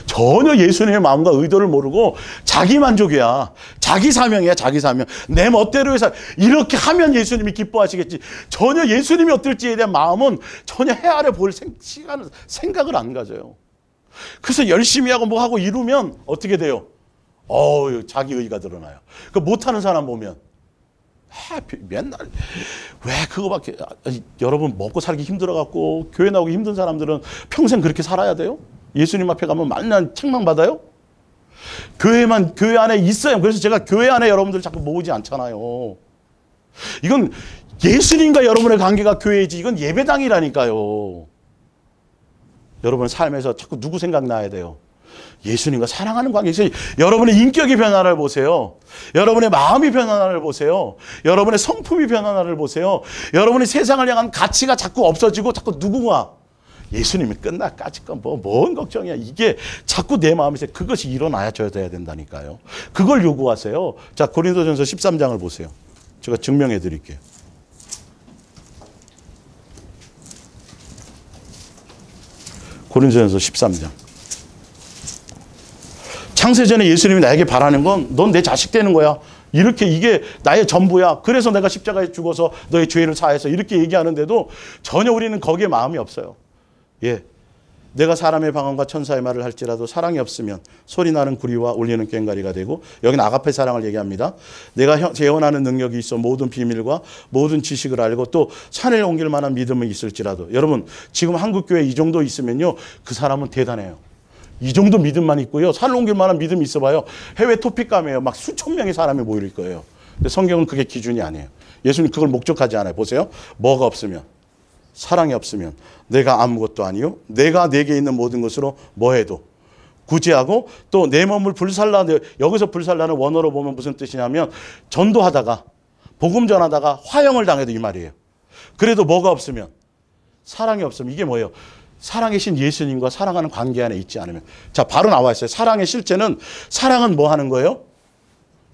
전혀 예수님의 마음과 의도를 모르고 자기 만족이야. 자기 사명이야, 자기 사명. 내 멋대로 해서 이렇게 하면 예수님이 기뻐하시겠지. 전혀 예수님이 어떨지에 대한 마음은 전혀 헤아려 볼 생각을 안 가져요. 그래서 열심히 하고 뭐 하고 이루면 어떻게 돼요? 자기 의의가 드러나요. 그 못하는 사람 보면 맨날 왜 그거밖에 여러분 먹고 살기 힘들어갖고 교회 나오기 힘든 사람들은 평생 그렇게 살아야 돼요? 예수님 앞에 가면 만난 책망 받아요? 교회 안에 있어야. 그래서 제가 교회 안에 여러분들 자꾸 모으지 않잖아요. 이건 예수님과 여러분의 관계가 교회이지 이건 예배당이라니까요. 여러분의 삶에서 자꾸 누구 생각나야 돼요? 예수님과 사랑하는 관계에서 여러분의 인격이 변화를 보세요. 여러분의 마음이 변화를 보세요. 여러분의 성품이 변화를 보세요. 여러분의 세상을 향한 가치가 자꾸 없어지고 자꾸 누구와 예수님이 끝날까지 뭔 걱정이야. 이게 자꾸 내 마음에서 그것이 일어나줘야 된다니까요. 그걸 요구하세요. 자, 고린도전서 13장을 보세요. 제가 증명해 드릴게요. 고린도전서 13장. 창세전에 예수님이 나에게 바라는 건 넌 내 자식 되는 거야. 이렇게 이게 나의 전부야. 그래서 내가 십자가에 죽어서 너의 죄를 사해서 이렇게 얘기하는데도 전혀 우리는 거기에 마음이 없어요. 예, 내가 사람의 방언과 천사의 말을 할지라도 사랑이 없으면 소리나는 구리와 울리는 꽹과리가 되고, 여기는 아가페 사랑을 얘기합니다. 내가 재현하는 능력이 있어 모든 비밀과 모든 지식을 알고 또 산을 옮길 만한 믿음이 있을지라도, 여러분 지금 한국교회 이 정도 있으면요 그 사람은 대단해요. 이 정도 믿음만 있고요 산을 옮길 만한 믿음이 있어봐요 해외 토픽감이에요. 막 수천 명의 사람이 모일 거예요. 근데 성경은 그게 기준이 아니에요. 예수님 그걸 목적하지 않아요. 보세요. 뭐가 없으면, 사랑이 없으면 내가 아무것도 아니요 내가 내게 있는 모든 것으로 뭐해도 구제하고, 또 내 몸을 불살라, 여기서 불살라는 원어로 보면 무슨 뜻이냐면 전도하다가 복음 전하다가 화형을 당해도 이 말이에요. 그래도 뭐가 없으면, 사랑이 없으면, 이게 뭐예요? 사랑의 신 예수님과 사랑하는 관계 안에 있지 않으면. 자, 바로 나와 있어요. 사랑의 실제는, 사랑은 뭐 하는 거예요?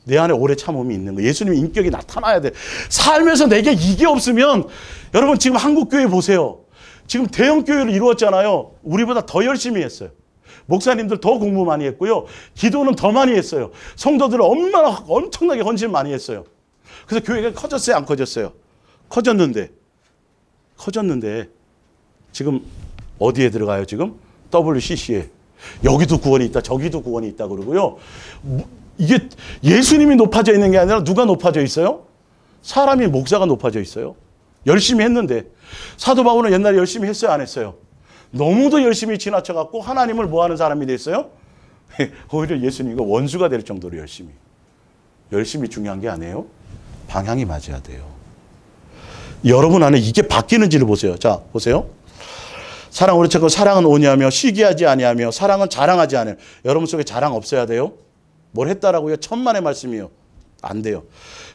내 안에 오래 참음이 있는 거예요. 예수님의 인격이 나타나야 돼. 살면서 내게 이게 없으면, 여러분 지금 한국교회 보세요. 지금 대형교회를 이루었잖아요. 우리보다 더 열심히 했어요. 목사님들 더 공부 많이 했고요. 기도는 더 많이 했어요. 성도들은 얼마나 엄청나게 헌신 많이 했어요. 그래서 교회가 커졌어요, 안 커졌어요? 커졌는데 지금 어디에 들어가요? 지금 WCC에. 여기도 구원이 있다, 저기도 구원이 있다 그러고요. 이게 예수님이 높아져 있는 게 아니라 누가 높아져 있어요? 사람이, 목사가 높아져 있어요. 열심히 했는데. 사도 바울은 옛날에 열심히 했어요, 안 했어요? 너무도 열심히 지나쳐갖고 하나님을 뭐하는 사람이 됐어요? 오히려 예수님과 원수가 될 정도로 열심히 중요한 게 아니에요. 방향이 맞아야 돼요. 여러분 안에 이게 바뀌는지를 보세요. 자, 보세요. 사랑, 우리 책은 사랑은 오냐며 시기하지 아니하며 사랑은 자랑하지 않아요. 여러분 속에 자랑 없어야 돼요? 뭘 했다라고요? 천만의 말씀이요. 안 돼요.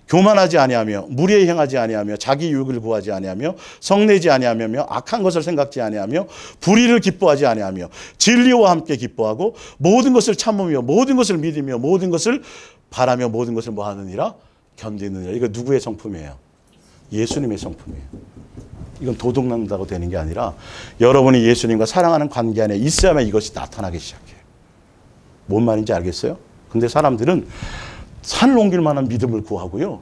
교만하지 아니하며 무리에 행하지 아니하며 자기 유익을 구하지 아니하며 성내지 아니하며 악한 것을 생각지 아니하며 불의를 기뻐하지 아니하며 진리와 함께 기뻐하고 모든 것을 참으며 모든 것을 믿으며 모든 것을 바라며 모든 것을 뭐 하느니라? 견디느니라. 이거 누구의 성품이에요? 예수님의 성품이에요. 이건 도둑난다고 되는 게 아니라 여러분이 예수님과 사랑하는 관계 안에 있어야만 이것이 나타나기 시작해요. 뭔 말인지 알겠어요? 근데 사람들은 산을 옮길 만한 믿음을 구하고요.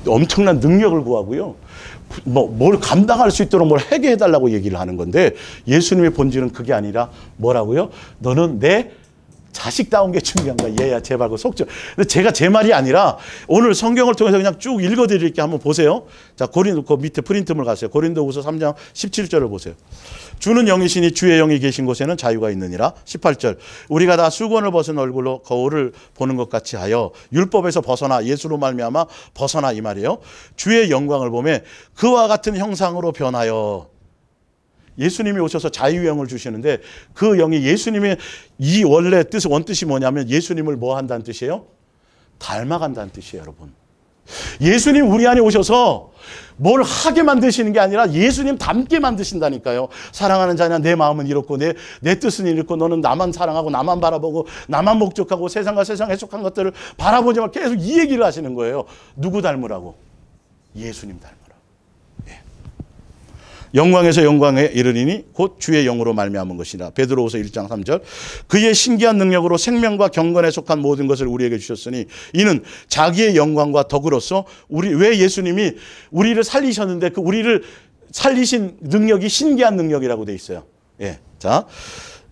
엄청난 능력을 구하고요. 뭘 감당할 수 있도록 뭘 하게 해달라고 얘기를 하는 건데, 예수님의 본질은 그게 아니라 뭐라고요? 너는 내 자식다운 게 중요한 거야. 얘야 제발 그 속죠. 근데 제가 제 말이 아니라 오늘 성경을 통해서 그냥 쭉 읽어드릴게. 한번 보세요. 자, 고린도 그 밑에 프린트물 가세요. 고린도후서 3장 17절을 보세요. 주는 영이시니 주의 영이 계신 곳에는 자유가 있느니라. 18절. 우리가 다 수건을 벗은 얼굴로 거울을 보는 것 같이 하여 율법에서 벗어나 예수로 말미암아 벗어나, 이 말이에요. 주의 영광을 보매 그와 같은 형상으로 변하여. 예수님이 오셔서 자유의 영을 주시는데 그 영이, 예수님의 이 원래 뜻, 원뜻이 뭐냐면 예수님을 뭐 한다는 뜻이에요? 닮아간다는 뜻이에요, 여러분. 예수님 우리 안에 오셔서 뭘 하게 만드시는 게 아니라 예수님 닮게 만드신다니까요. 사랑하는 자냐, 내 마음은 이렇고 내 뜻은 이렇고 너는 나만 사랑하고 나만 바라보고 나만 목적하고 세상과 세상에 속한 것들을 바라보지 말고 계속 이 얘기를 하시는 거예요. 누구 닮으라고? 예수님 닮으라고. 영광에서 영광에 이르리니 곧 주의 영으로 말미암은 것이라. 베드로후서 1장 3절. 그의 신기한 능력으로 생명과 경건에 속한 모든 것을 우리에게 주셨으니 이는 자기의 영광과 덕으로서 왜 예수님이 우리를 살리셨는데 그 우리를 살리신 능력이 신기한 능력이라고 돼 있어요. 예. 자,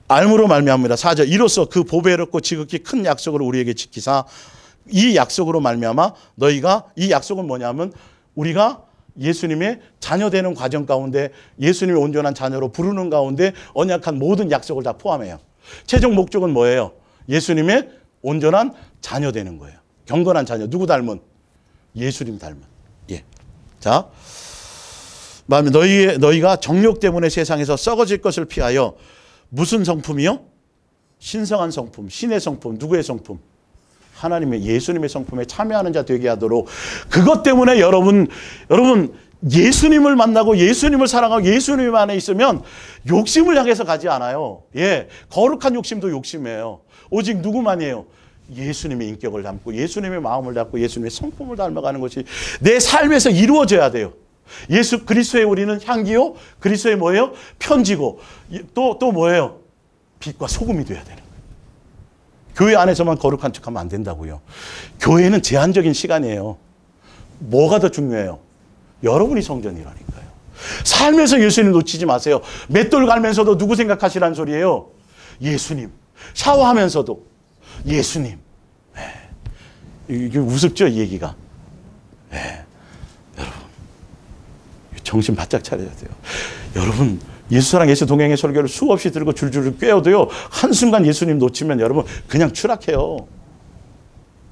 알므로 말미암으라. 4절. 이로써 그 보배롭고 지극히 큰 약속을 우리에게 지키사 이 약속으로 말미암아 너희가, 이 약속은 뭐냐면 우리가 예수님의 자녀 되는 과정 가운데, 예수님의 온전한 자녀로 부르는 가운데 언약한 모든 약속을 다 포함해요. 최종 목적은 뭐예요? 예수님의 온전한 자녀 되는 거예요. 경건한 자녀. 누구 닮은? 예수님 닮은. 예. 자, 마음에 너희가 정욕 때문에 세상에서 썩어질 것을 피하여 무슨 성품이요? 신성한 성품, 신의 성품, 누구의 성품? 하나님의, 예수님의 성품에 참여하는 자 되게 하도록. 그것 때문에 여러분 예수님을 만나고 예수님을 사랑하고 예수님 안에 있으면 욕심을 향해서 가지 않아요. 예, 거룩한 욕심도 욕심이에요. 오직 누구만이에요? 예수님의 인격을 담고 예수님의 마음을 담고 예수님의 성품을 닮아가는 것이 내 삶에서 이루어져야 돼요. 예수 그리스도의 우리는 향기요, 그리스도의 뭐예요? 편지고 또 뭐예요? 빛과 소금이 돼야 되는 거예요. 교회 안에서만 거룩한 척하면 안 된다고요. 교회는 제한적인 시간이에요. 뭐가 더 중요해요? 여러분이 성전이라니까요. 삶에서 예수님 놓치지 마세요. 맷돌 갈면서도 누구 생각하시라는 소리예요? 예수님. 샤워하면서도 예수님. 네. 이게 우습죠, 이 얘기가. 네. 여러분, 정신 바짝 차려야 돼요. 여러분, 예수랑 예수 동행의 설교를 수없이 들고 줄줄 꿰어도요, 한순간 예수님 놓치면 여러분 그냥 추락해요.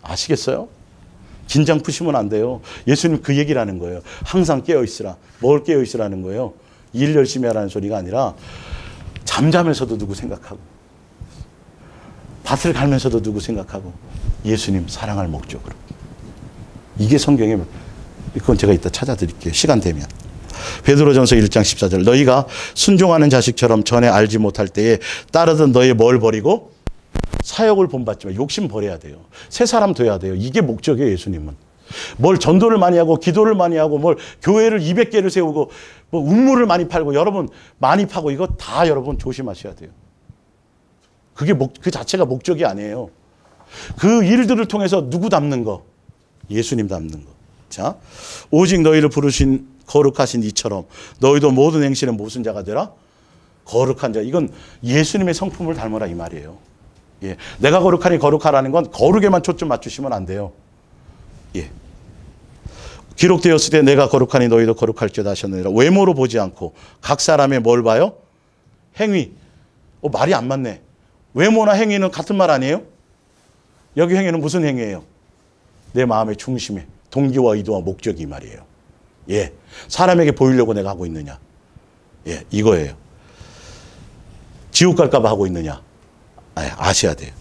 아시겠어요? 긴장 푸시면 안 돼요. 예수님 그 얘기를 하는 거예요. 항상 깨어있으라. 뭘 깨어있으라는 거예요? 일 열심히 하라는 소리가 아니라 잠자면서도 누구 생각하고 밭을 갈면서도 누구 생각하고 예수님 사랑할 목적으로. 이게 성경에, 그건 제가 이따 찾아드릴게요. 시간 되면. 베드로전서 1장 14절. 너희가 순종하는 자식처럼 전에 알지 못할 때에 따르던 너희 뭘 버리고? 사역을 본받지만 욕심 버려야 돼요. 새 사람 돼야 돼요. 이게 목적이에요, 예수님은. 뭘 전도를 많이 하고 기도를 많이 하고 뭘 교회를 200개를 세우고 뭐 운물을 많이 팔고 여러분 많이 파고 이거 다 여러분 조심하셔야 돼요. 그게 그 자체가 목적이 아니에요. 그 일들을 통해서 누구 닮는 거? 예수님 닮는 거. 자, 오직 너희를 부르신 거룩하신 이처럼 너희도 모든 행실에 무슨 자가 되라? 거룩한 자. 이건 예수님의 성품을 닮으라 이 말이에요. 예, 내가 거룩하니 거룩하라는 건 거룩에만 초점 맞추시면 안 돼요. 예. 기록되었을 때 내가 거룩하니 너희도 거룩할지어다 하셨느니라. 외모로 보지 않고 각 사람의 뭘 봐요? 행위. 말이 안 맞네. 외모나 행위는 같은 말 아니에요? 여기 행위는 무슨 행위예요? 내 마음의 중심에 동기와 의도와 목적이 이 말이에요. 예, 사람에게 보이려고 내가 하고 있느냐? 예, 이거예요. 지옥 갈까 봐 하고 있느냐? 아셔야 돼요.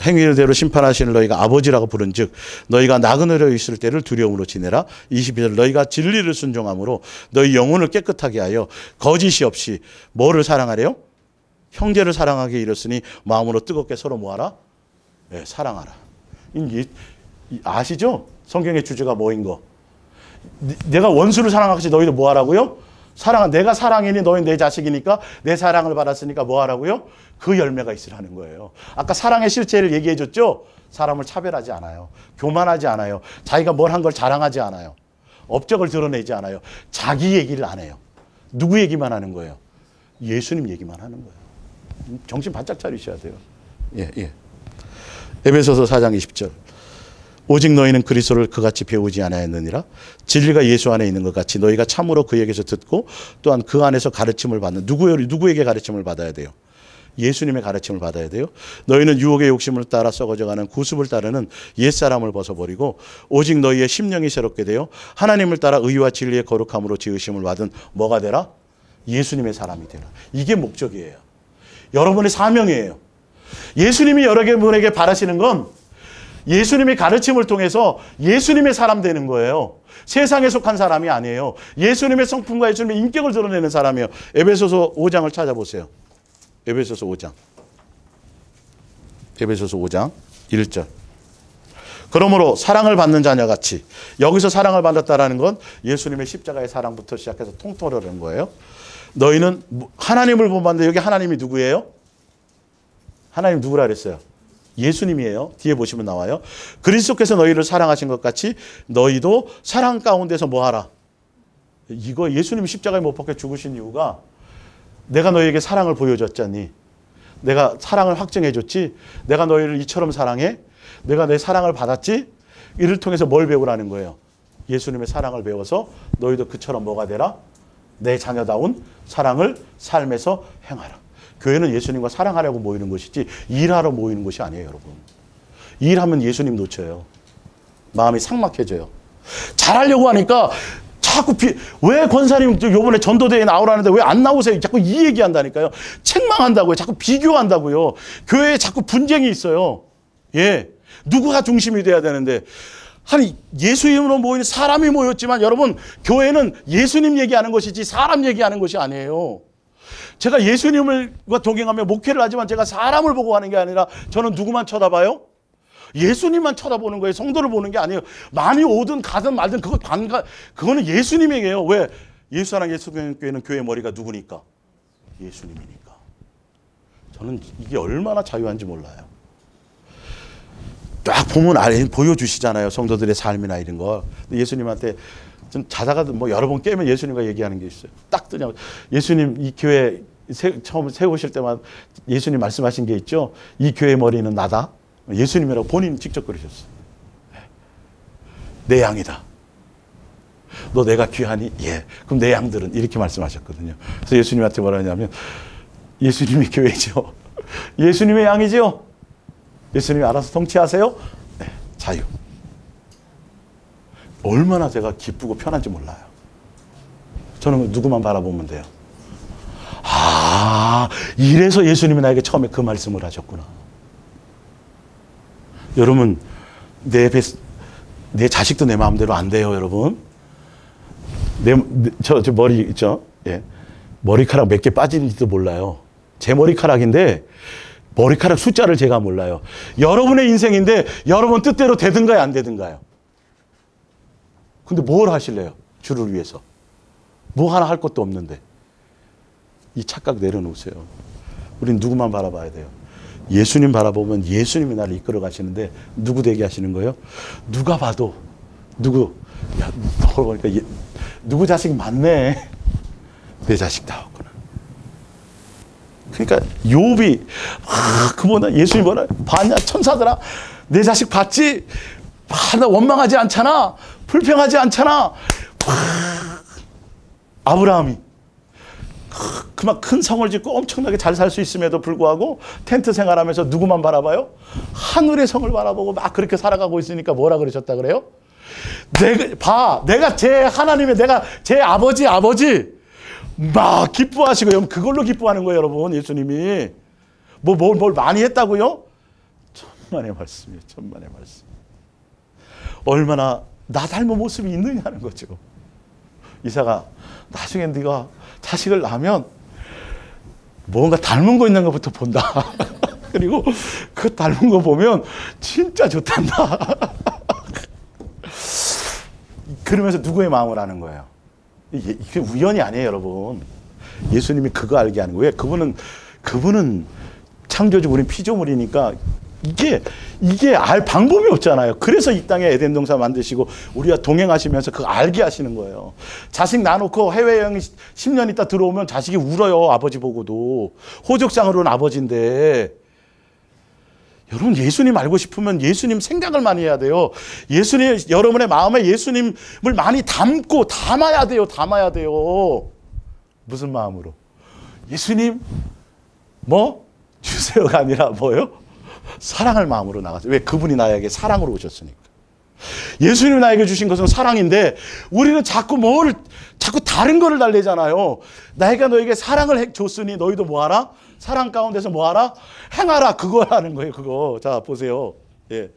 행위대로 심판하시는 너희가 아버지라고 부른즉 너희가 나그네로 있을 때를 두려움으로 지내라. 22절. 너희가 진리를 순종함으로 너희 영혼을 깨끗하게 하여 거짓이 없이 뭐를 사랑하래요? 형제를 사랑하게 이르으니 마음으로 뜨겁게 서로 뭐하라? 네, 사랑하라. 아시죠? 성경의 주제가 뭐인 거? 내가 원수를 사랑하듯이 너희도 뭐 하라고요? 내가 사랑이니 너희는 내 자식이니까 내 사랑을 받았으니까 뭐 하라고요? 그 열매가 있으라는 거예요. 아까 사랑의 실체를 얘기해 줬죠? 사람을 차별하지 않아요. 교만하지 않아요. 자기가 뭘 한 걸 자랑하지 않아요. 업적을 드러내지 않아요. 자기 얘기를 안 해요. 누구 얘기만 하는 거예요? 예수님 얘기만 하는 거예요. 정신 바짝 차리셔야 돼요. 예. 에베소서 4장 20절. 오직 너희는 그리스도를 그같이 배우지 않았느니라. 진리가 예수 안에 있는 것 같이 너희가 참으로 그에게서 듣고 또한 그 안에서 가르침을 받는. 누구에게 가르침을 받아야 돼요? 예수님의 가르침을 받아야 돼요. 너희는 유혹의 욕심을 따라 썩어져가는 구습을 따르는 옛사람을 벗어버리고 오직 너희의 심령이 새롭게 되어 하나님을 따라 의와 진리의 거룩함으로 지으심을 받은 뭐가 되라? 예수님의 사람이 되라. 이게 목적이에요. 여러분의 사명이에요. 예수님이 여러분에게 바라시는 건 예수님의 가르침을 통해서 예수님의 사람 되는 거예요. 세상에 속한 사람이 아니에요. 예수님의 성품과 예수님의 인격을 드러내는 사람이에요. 에베소서 5장을 찾아보세요. 에베소서 5장. 에베소서 5장 1절. 그러므로 사랑을 받는 자녀같이. 여기서 사랑을 받았다라는 건 예수님의 십자가의 사랑부터 시작해서 통틀어낸 거예요. 너희는 하나님을 본받는데 여기 하나님이 누구예요? 하나님 누구라 그랬어요? 예수님이에요. 뒤에 보시면 나와요. 그리스도께서 너희를 사랑하신 것 같이 너희도 사랑 가운데서 뭐하라? 이거 예수님이 십자가에 못 박혀 죽으신 이유가 내가 너희에게 사랑을 보여줬잖니. 내가 사랑을 확증해줬지. 내가 너희를 이처럼 사랑해. 내가 내 사랑을 받았지. 이를 통해서 뭘 배우라는 거예요? 예수님의 사랑을 배워서 너희도 그처럼 뭐가 되라? 내 자녀다운 사랑을 삶에서 행하라. 교회는 예수님과 사랑하려고 모이는 것이지 일하러 모이는 것이 아니에요, 여러분. 일하면 예수님 놓쳐요. 마음이 삭막해져요. 잘하려고 하니까 자꾸 왜 권사님 요번에 전도대회 나오라는데 왜 안 나오세요? 자꾸 이 얘기한다니까요. 책망한다고요. 자꾸 비교한다고요. 교회에 자꾸 분쟁이 있어요. 예. 누구가 중심이 돼야 되는데. 아니, 예수 이름으로 모이는 사람이 모였지만 여러분, 교회는 예수님 얘기하는 것이지 사람 얘기하는 것이 아니에요. 제가 예수님과 동행하며 목회를 하지만 제가 사람을 보고 하는 게 아니라 저는 누구만 쳐다봐요? 예수님만 쳐다보는 거예요. 성도를 보는 게 아니에요. 많이 오든 가든 말든 그거는 예수님에게요. 왜? 예수사랑 예수교회는 교회 머리가 누구니까? 예수님이니까. 저는 이게 얼마나 자유한지 몰라요. 딱 보면 보여주시잖아요. 성도들의 삶이나 이런 거. 예수님한테 좀 자다가 뭐 여러 번 깨면 예수님과 얘기하는 게 있어요. 딱 뜨냐. 예수님 이 교회 처음 세우실 때만 예수님 말씀하신 게 있죠. 이 교회 머리는 나다. 예수님이라고 본인 직접 그러셨어요. 내 양이다. 너 내가 귀하니? 예. 그럼 내 양들은? 이렇게 말씀하셨거든요. 그래서 예수님한테 뭐라 하냐면 예수님이 교회죠. 예수님의 양이죠. 예수님이 알아서 통치하세요. 네, 자유. 얼마나 제가 기쁘고 편한지 몰라요. 저는 누구만 바라보면 돼요. 아, 이래서 예수님이 나에게 처음에 그 말씀을 하셨구나. 여러분, 내 자식도 내 마음대로 안 돼요, 여러분. 저 머리 있죠? 예. 머리카락 몇 개 빠지는지도 몰라요. 제 머리카락인데, 머리카락 숫자를 제가 몰라요. 여러분의 인생인데, 여러분 뜻대로 되든가요, 안 되든가요? 근데 뭘 하실래요? 주를 위해서. 뭐 하나 할 것도 없는데. 이 착각 내려놓으세요. 우린 누구만 바라봐야 돼요? 예수님 바라보면 예수님이 나를 이끌어 가시는데 누구 되게 하시는 거예요? 누가 봐도 야, 너 보니까 누구 자식 맞네. 내 자식 나왔구나. 그러니까 욥이 그보다 예수님 뭐라 봤냐 천사들아 내 자식 봤지? 나 원망하지 않잖아. 불평하지 않잖아. 아브라함이 그만 큰 성을 짓고 엄청나게 잘 살 수 있음에도 불구하고 텐트 생활하면서 누구만 바라봐요? 하늘의 성을 바라보고 막 그렇게 살아가고 있으니까 뭐라 그러셨다 그래요? 내가 제 하나님의 내가 제 아버지 막 기뻐하시고 여러분 그걸로 기뻐하는 거예요, 여러분. 예수님이 뭘 많이 했다고요? 천만의 말씀이에요, 천만의 말씀. 얼마나 나 닮은 모습이 있느냐는 거죠. 이사가 나중에 네가 자식을 낳으면 뭔가 닮은 거 있는 것부터 본다. 그리고 그 닮은 거 보면 진짜 좋단다. 그러면서 누구의 마음을 아는 거예요? 이게 우연이 아니에요, 여러분. 예수님이 그거 알게 하는 거예요. 그분은 창조주, 우린 피조물이니까 이게 알 방법이 없잖아요. 그래서 이 땅에 에덴 동산 만드시고 우리가 동행하시면서 그거 알게 하시는 거예요. 자식 낳아놓고 해외여행 10년 있다 들어오면 자식이 울어요. 아버지 보고도. 호적상으로는 아버지인데. 여러분 예수님 알고 싶으면 예수님 생각을 많이 해야 돼요. 예수님 여러분의 마음에 예수님을 많이 담아야 돼요. 무슨 마음으로? 예수님 뭐 주세요가 아니라 뭐요? 사랑할 마음으로 나가죠. 왜? 그분이 나에게 사랑으로 오셨으니까. 예수님이 나에게 주신 것은 사랑인데 우리는 자꾸 다른 거를 달래잖아요. 내가 너에게 사랑을 줬으니 너희도 뭐하라? 사랑 가운데서 뭐하라? 행하라. 그거라는 거예요. 그거. 자 보세요. 예.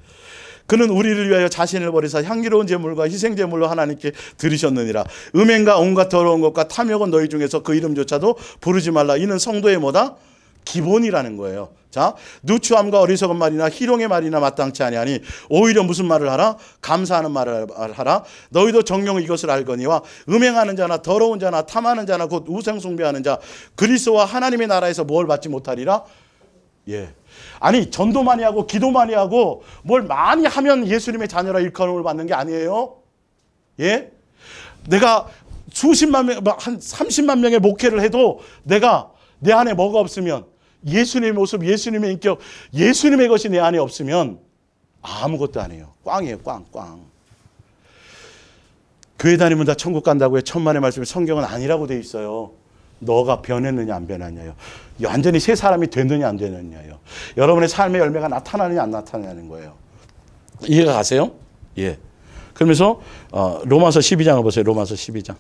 그는 우리를 위하여 자신을 버리사 향기로운 제물과 희생제물로 하나님께 드리셨느니라. 음행과 온갖 더러운 것과 탐욕은 너희 중에서 그 이름조차도 부르지 말라. 이는 성도의 뭐다? 기본이라는 거예요. 자, 누추함과 어리석은 말이나 희롱의 말이나 마땅치 아니하니 오히려 무슨 말을 하라? 감사하는 말을 하라. 너희도 정령 이것을 알거니와 음행하는 자나 더러운 자나 탐하는 자나 곧 우상 숭배하는 자 그리스도와 하나님의 나라에서 뭘 받지 못하리라? 예. 아니 전도 많이 하고 기도 많이 하고 뭘 많이 하면 예수님의 자녀라 일컬음을 받는 게 아니에요. 예? 내가 수십만 명, 한 30만 명의 목회를 해도 내가 내 안에 뭐가 없으면 예수님의 모습, 예수님의 인격, 예수님의 것이 내 안에 없으면 아무것도 아니에요. 꽝이에요. 꽝. 교회 다니면 다 천국 간다고 해. 천만의 말씀에 성경은 아니라고 돼 있어요. 너가 변했느냐 안 변했냐요. 완전히 새 사람이 됐느냐 안 되느냐요. 여러분의 삶의 열매가 나타나느냐 안 나타나는 거예요. 이해가 가세요? 예. 그러면서 로마서 12장을 보세요. 로마서 12장.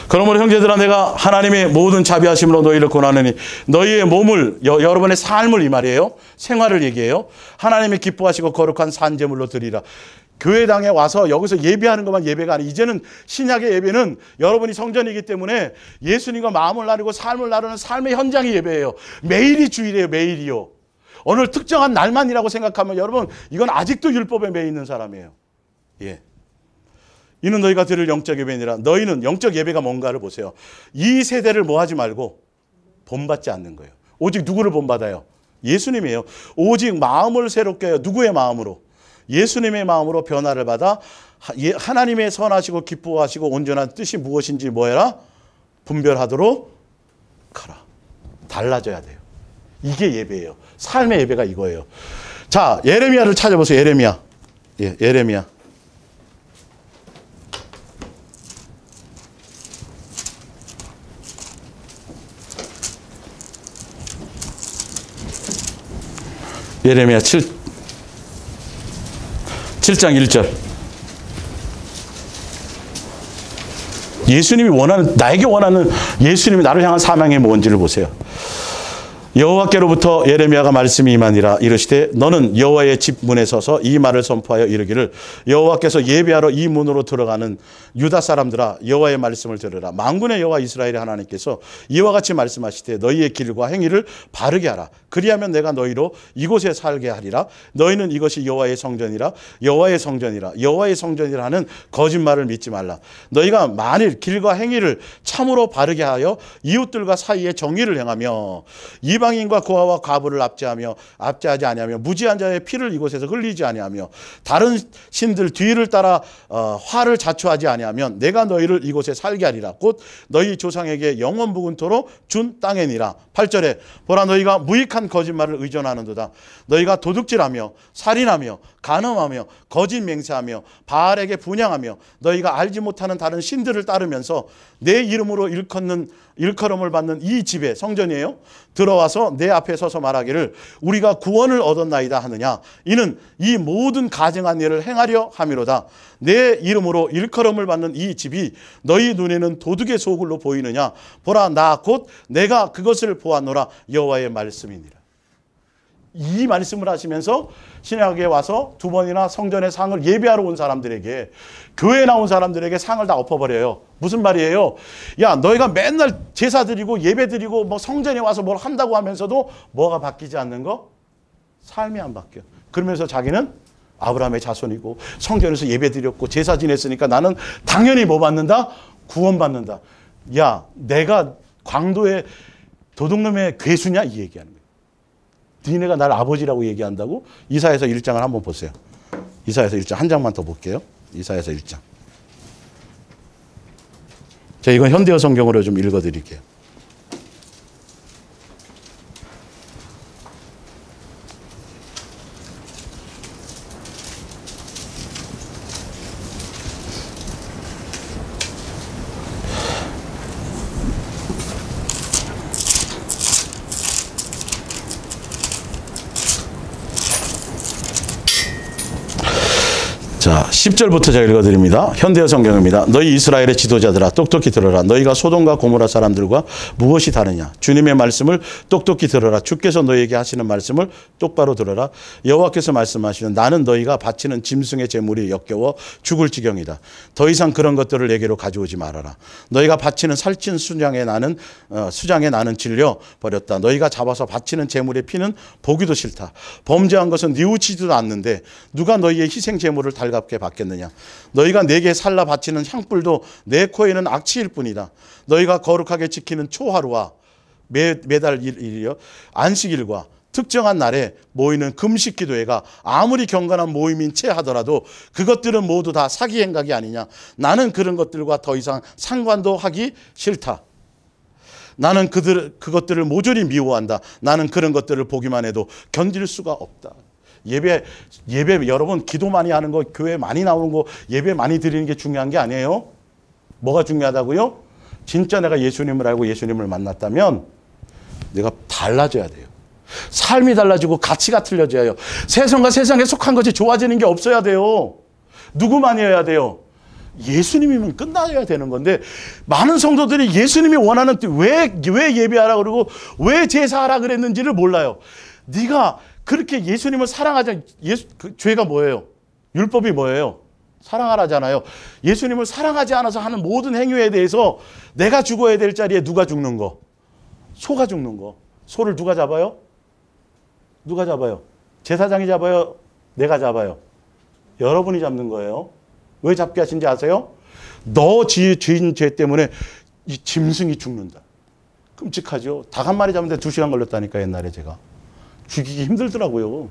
그러므로 형제들아 내가 하나님의 모든 자비하심으로 너희를 권하느니 너희의 몸을 여러분의 삶을 이 말이에요. 생활을 얘기해요. 하나님이 기뻐하시고 거룩한 산제물로 드리라. 교회당에 와서 여기서 예배하는 것만 예배가 아니에요. 이제는 신약의 예배는 여러분이 성전이기 때문에 예수님과 마음을 나누고 삶을 나누는 삶의 현장이 예배예요. 매일이 주일이에요. 매일이요. 어느 특정한 날만이라고 생각하면 여러분 이건 아직도 율법에 매여 있는 사람이에요. 예. 이는 너희가 드릴 영적 예배니라. 너희는 영적 예배가 뭔가를 보세요. 이 세대를 뭐 하지 말고 본받지 않는 거예요. 오직 누구를 본받아요? 예수님이에요. 오직 마음을 새롭게 해요. 누구의 마음으로? 예수님의 마음으로 변화를 받아 하나님의 선하시고 기뻐하시고 온전한 뜻이 무엇인지 뭐해라? 분별하도록 하라. 달라져야 돼요. 이게 예배예요. 삶의 예배가 이거예요. 자, 예레미야를 찾아보세요. 예레미야. 예, 예레미야. 예레미야 7장 1절. 예수님이 원하는, 나에게 원하는 예수님이 나를 향한 사명이 뭔지를 보세요. 여호와께로부터 예레미야가 말씀이 임하니라. 이르시되 너는 여호와의 집 문에 서서 이 말을 선포하여 이르기를 여호와께서 예배하러 이 문으로 들어가는 유다 사람들아 여호와의 말씀을 들으라. 만군의 여호와 이스라엘의 하나님께서 이와 같이 말씀하시되 너희의 길과 행위를 바르게 하라. 그리하면 내가 너희로 이곳에 살게 하리라. 너희는 이것이 여호와의 성전이라 여호와의 성전이라 여호와의 성전이라 하는 거짓말을 믿지 말라. 너희가 만일 길과 행위를 참으로 바르게 하여 이웃들과 사이에 정의를 행하며 이방인과 고아와 과부를 압제하지 아니하며 무지한 자의 피를 이곳에서 흘리지 아니하며 다른 신들 뒤를 따라 화를 자초하지 아니하면 내가 너희를 이곳에 살게 하리라. 곧 너희 조상에게 영원 묵은토록 준 땅이니라. 8절에 보라 너희가 무익한 거짓말을 의존하는도다. 너희가 도둑질하며 살인하며 간음하며 거짓 맹세하며 바알에게 분향하며 너희가 알지 못하는 다른 신들을 따르면서 내 이름으로 일컬음을 받는 이 집에 성전이에요. 들어와서 내 앞에 서서 말하기를 우리가 구원을 얻었나이다 하느냐. 이는 이 모든 가증한 일을 행하려 함이로다. 내 이름으로 일컬음을 받는 이 집이 너희 눈에는 도둑의 소굴로 보이느냐. 보라 나 곧 내가 그것을 보았노라. 여호와의 말씀이니라. 이 말씀을 하시면서 신약에 와서 두 번이나 성전의 상을 예배하러 온 사람들에게, 교회에 나온 사람들에게 상을 다 엎어버려요. 무슨 말이에요? 야, 너희가 맨날 제사 드리고 예배 드리고 뭐 성전에 와서 뭘 한다고 하면서도 뭐가 바뀌지 않는 거? 삶이 안 바뀌어. 그러면서 자기는 아브라함의 자손이고 성전에서 예배 드렸고 제사 지냈으니까 나는 당연히 뭐 받는다? 구원 받는다. 야, 내가 광도의 도둑놈의 괴수냐? 이 얘기하는 거예요. 니네가 날 아버지라고 얘기한다고? 이사야서 1장을 한번 보세요. 이사야서 1장 한 장만 더 볼게요. 이사야서 1장. 자, 이건 현대어 성경으로 좀 읽어드릴게요. 자, 10절부터 제가 읽어드립니다. 현대어 성경입니다. 너희 이스라엘의 지도자들아 똑똑히 들어라. 너희가 소돔과 고모라 사람들과 무엇이 다르냐. 주님의 말씀을 똑똑히 들어라. 주께서 너희에게 하시는 말씀을 똑바로 들어라. 여호와께서 말씀하시는 나는 너희가 바치는 짐승의 제물이 역겨워 죽을 지경이다. 더 이상 그런 것들을 내게로 가져오지 말아라. 너희가 바치는 살찐 수장에 나는 질려 버렸다. 너희가 잡아서 바치는 제물의 피는 보기도 싫다. 범죄한 것은 뉘우치지도 않는데 누가 너희의 희생 제물을 달갑게 받겠느냐. 너희가 내게 살라 바치는 향불도 내 코에는 악취일 뿐이다. 너희가 거룩하게 지키는 초하루와 매달 일이여 안식일과 특정한 날에 모이는 금식 기도회가 아무리 경건한 모임인 채 하더라도 그것들은 모두 다 사기 행각이 아니냐. 나는 그런 것들과 더 이상 상관도 하기 싫다. 나는 그것들을 모조리 미워한다. 나는 그런 것들을 보기만 해도 견딜 수가 없다. 예배 여러분 기도 많이 하는 거, 교회 많이 나오는 거, 예배 많이 드리는 게 중요한 게 아니에요. 뭐가 중요하다고요? 진짜 내가 예수님을 알고 예수님을 만났다면 내가 달라져야 돼요. 삶이 달라지고 가치가 틀려져야 해요. 세상과 세상에 속한 것이 좋아지는 게 없어야 돼요. 누구만이어야 돼요? 예수님이면 끝나야 되는 건데 많은 성도들이 예수님이 원하는 왜 예배하라 그러고 왜 제사하라 그랬는지를 몰라요. 네가 그렇게 예수님을 사랑하자. 죄가 뭐예요? 율법이 뭐예요? 사랑하라잖아요. 예수님을 사랑하지 않아서 하는 모든 행위에 대해서 내가 죽어야 될 자리에 누가 죽는 거? 소가 죽는 거. 소를 누가 잡아요? 누가 잡아요? 제사장이 잡아요? 내가 잡아요? 여러분이 잡는 거예요. 왜 잡게 하신지 아세요? 너 지은 죄 때문에 이 짐승이 죽는다. 끔찍하죠. 닭 한 마리 잡는데 2시간 걸렸다니까 옛날에 제가. 죽이기 힘들더라고요.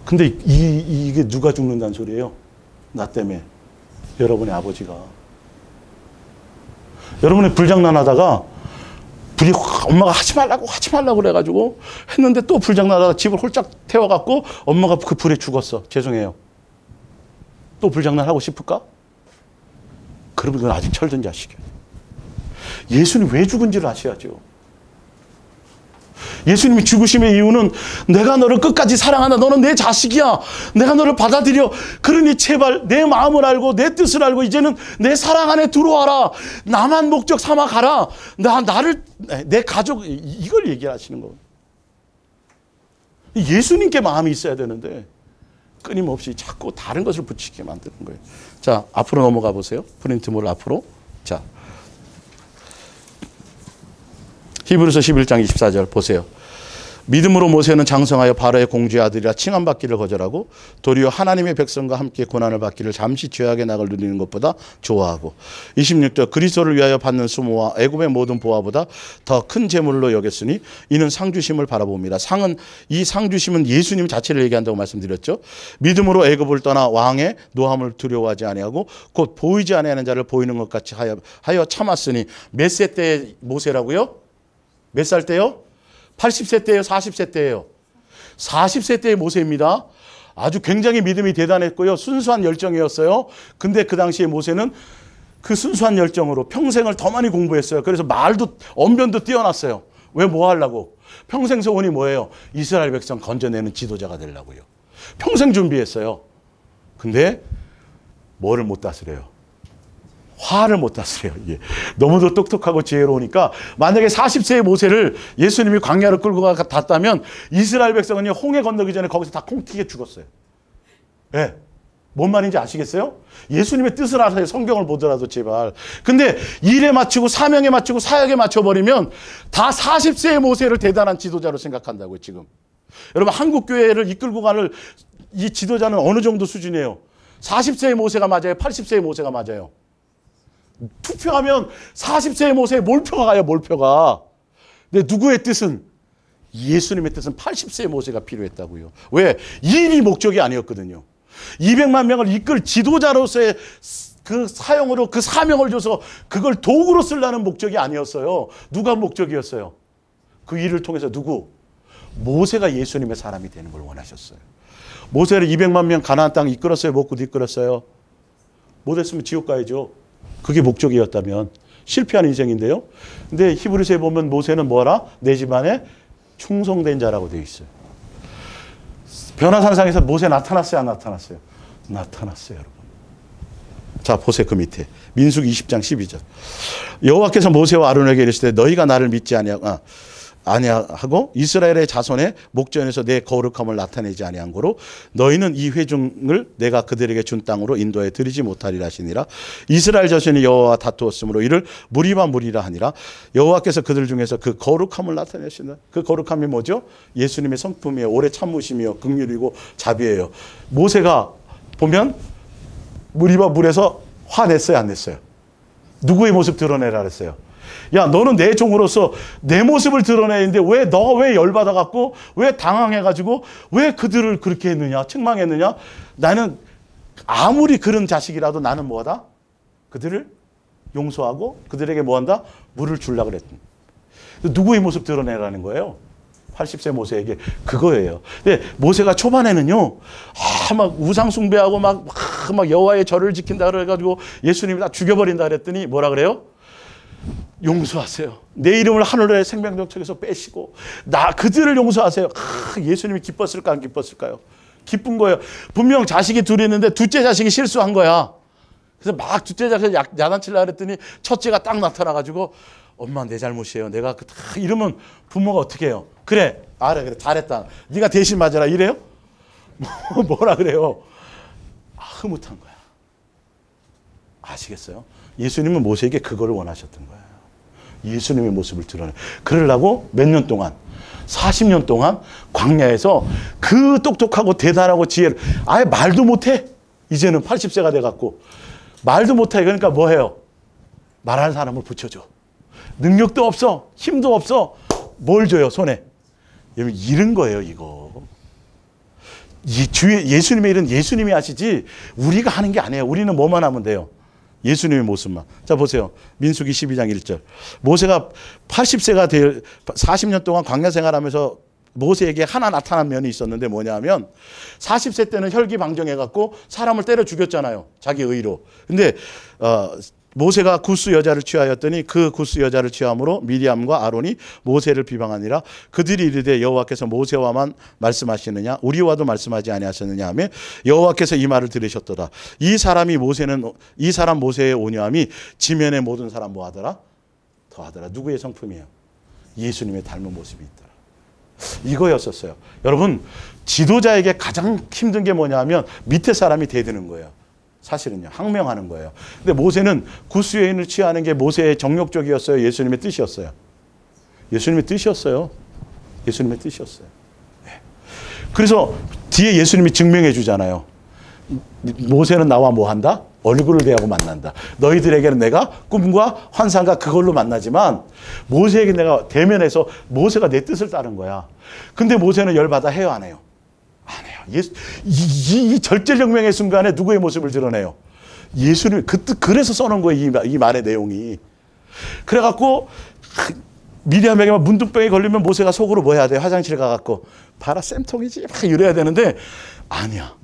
근데 이게 누가 죽는다는 소리예요? 나 때문에. 여러분의 아버지가. 여러분의 불장난하다가 엄마가 하지 말라고 그래가지고 했는데 또 불장난하다가 집을 홀짝 태워갖고 엄마가 그 불에 죽었어. 죄송해요. 또 불장난하고 싶을까? 그러면 그건 아직 철든 자식이야. 예수님 왜 죽은지를 아셔야죠. 예수님이 죽으심의 이유는 내가 너를 끝까지 사랑한다. 너는 내 자식이야. 내가 너를 받아들여. 그러니 제발 내 마음을 알고 내 뜻을 알고 이제는 내 사랑 안에 들어와라. 나만 목적 삼아 가라. 나를 내 가족 이걸 얘기하시는 거예요. 예수님께 마음이 있어야 되는데 끊임없이 자꾸 다른 것을 붙이게 만드는 거예요. 자, 앞으로 넘어가 보세요. 프린트물 앞으로. 자, 히브리서 11장 24절 보세요. 믿음으로 모세는 장성하여 바로의 공주의 아들이라 칭함받기를 거절하고 도리어 하나님의 백성과 함께 고난을 받기를 잠시 죄악의 낙을 누리는 것보다 좋아하고 26절 그리스도를 위하여 받는 수모와 애굽의 모든 보화보다 더 큰 재물로 여겼으니 이는 상주심을 바라봅니다. 이 상주심은 예수님 자체를 얘기한다고 말씀드렸죠. 믿음으로 애굽을 떠나 왕의 노함을 두려워하지 아니하고 곧 보이지 아니하는 자를 보이는 것 같이 하여 참았으니 몇 세 때의 모세라고요? 몇 살 때요? 80세 때예요? 40세 때예요? 40세 때의 모세입니다. 아주 굉장히 믿음이 대단했고요. 순수한 열정이었어요. 근데 그 당시에 모세는 그 순수한 열정으로 평생을 더 많이 공부했어요. 그래서 말도 언변도 뛰어났어요. 왜 뭐 하려고? 평생 소원이 뭐예요? 이스라엘 백성 건져내는 지도자가 되려고요. 평생 준비했어요. 근데 뭐를 못 다스려요? 화를 못 다스려요. 이게 너무도 똑똑하고 지혜로우니까 만약에 40세의 모세를 예수님이 광야로 끌고 갔다면 이스라엘 백성은 홍해 건너기 전에 거기서 다 콩튀게 죽었어요. 네. 뭔 말인지 아시겠어요? 예수님의 뜻을 알아야 성경을 보더라도 제발. 근데 일에 맞추고 사명에 맞추고 사역에 맞춰버리면 다 40세의 모세를 대단한 지도자로 생각한다고요. 지금. 여러분 한국 교회를 이끌고 가는 이 지도자는 어느 정도 수준이에요? 40세의 모세가 맞아요? 80세의 모세가 맞아요? 투표하면 40세의 모세에 몰표가 가요. 몰표가. 근데 누구의 뜻은? 예수님의 뜻은 80세의 모세가 필요했다고요. 왜? 일이 목적이 아니었거든요. 200만 명을 이끌 지도자로서의 그 사용으로 그 사명을 줘서 그걸 도구로 쓰려는 목적이 아니었어요. 누가 목적이었어요? 그 일을 통해서 누구? 모세가 예수님의 사람이 되는 걸 원하셨어요. 모세를 200만 명 가나안 땅 이끌었어요? 못 이끌었어요? 못했으면 지옥 가야죠. 그게 목적이었다면 실패한 인생인데요. 근데 히브리서에 보면 모세는 뭐라? 내 집안에 충성된 자라고 되어 있어요. 변화산상에서 모세 나타났어요? 안 나타났어요? 나타났어요, 여러분. 자, 보세요. 그 밑에. 민수기 20장 12절. 여호와께서 모세와 아론에게 이르시되 너희가 나를 믿지 아니하고 이스라엘의 자손의 목전에서 내 거룩함을 나타내지 아니한 고로 너희는 이 회중을 내가 그들에게 준 땅으로 인도해 드리지 못하리라 하시니라. 이스라엘 자손이 여호와와 다투었으므로 이를 무리라 하니라. 여호와께서 그들 중에서 그 거룩함을 나타내신다. 그 거룩함이 뭐죠? 예수님의 성품이에요. 오래 참으심이요 긍휼이고 자비예요. 모세가 보면 물에서 화냈어요, 안 냈어요? 누구의 모습 드러내라 그랬어요? 야, 너는 내 종으로서 내 모습을 드러내는데 너가 왜 열받아갖고 왜 당황해가지고 왜 그들을 그렇게 했느냐, 책망했느냐? 나는 아무리 그런 자식이라도 나는 뭐하다? 그들을 용서하고 그들에게 뭐한다? 물을 주려고 그랬던. 누구의 모습 드러내라는 거예요? 80세 모세에게 그거예요. 근데 모세가 초반에는요, 막 우상숭배하고 막 여호와의 절을 지킨다 그래가지고 예수님이 다 죽여버린다 그랬더니 뭐라 그래요? 용서하세요. 내 이름을 하늘의 생명정책에서 빼시고 그들을 용서하세요. 예수님이 기뻤을까 안 기뻤을까요? 기쁜 거예요. 분명 자식이 둘이 있는데 둘째 자식이 실수한 거야. 그래서 막 둘째 자식을 야단치려고 그랬더니 첫째가 딱 나타나가지고 엄마 내 잘못이에요. 내가 이러면 부모가 어떻게 해요? 그래 잘했다. 네가 대신 맞아라 이래요? 뭐라 그래요? 흐뭇한 거야. 아시겠어요? 예수님은 모세에게 그거를 원하셨던 거예요. 예수님의 모습을 드러내. 그러려고 몇 년 동안 40년 동안 광야에서 그 똑똑하고 대단하고 지혜를 아예 말도 못해. 이제는 80세가 돼갖고 말도 못해. 그러니까 뭐해요? 말하는 사람을 붙여줘. 능력도 없어. 힘도 없어. 뭘 줘요 손에? 여러분 이런 거예요 이거. 예수님의 일은 예수님이 하시지 우리가 하는 게 아니에요. 우리는 뭐만 하면 돼요? 예수님의 모습만. 자 보세요. 민수기 12장 1절. 모세가 80세가 될 40년 동안 광야 생활하면서 모세에게 하나 나타난 면이 있었는데 뭐냐면 40세 때는 혈기방정해갖고 사람을 때려 죽였잖아요. 자기 의로. 근데 모세가 굿수 여자를 취하였더니 그 굿수 여자를 취함으로 미리암과 아론이 모세를 비방하니라. 그들이 이르되 여호와께서 모세와만 말씀하시느냐 우리와도 말씀하지 아니하셨느냐 하며 여호와께서 이 말을 들으셨도다. 이 사람 모세의 온유함이 지면의 모든 사람 뭐하더라? 더하더라. 누구의 성품이에요? 예수님의 닮은 모습이 있더라. 이거였었어요. 여러분 지도자에게 가장 힘든 게 뭐냐면 밑에 사람이 대드는 거예요. 사실은요. 항명하는 거예요. 근데 모세는 굿수 여인을 취하는 게 모세의 정욕적이었어요? 예수님의 뜻이었어요? 예수님의 뜻이었어요. 예수님의 뜻이었어요. 네. 그래서 뒤에 예수님이 증명해 주잖아요. 모세는 나와 뭐 한다? 얼굴을 대하고 만난다. 너희들에게는 내가 꿈과 환상과 그걸로 만나지만 모세에게 내가 대면해서 모세가 내 뜻을 따른 거야. 근데 모세는 열받아 해요 안 해요? 안 해요. 이 절제정명의 순간에 누구의 모습을 드러내요? 예수님. 그래서 써놓은 거예요. 이 말의 내용이. 그래갖고 미리암에게 문둥병이 걸리면 모세가 속으로 뭐 해야 돼요? 화장실 가갖고 봐라 쌤통이지 막 이래야 되는데 아니야.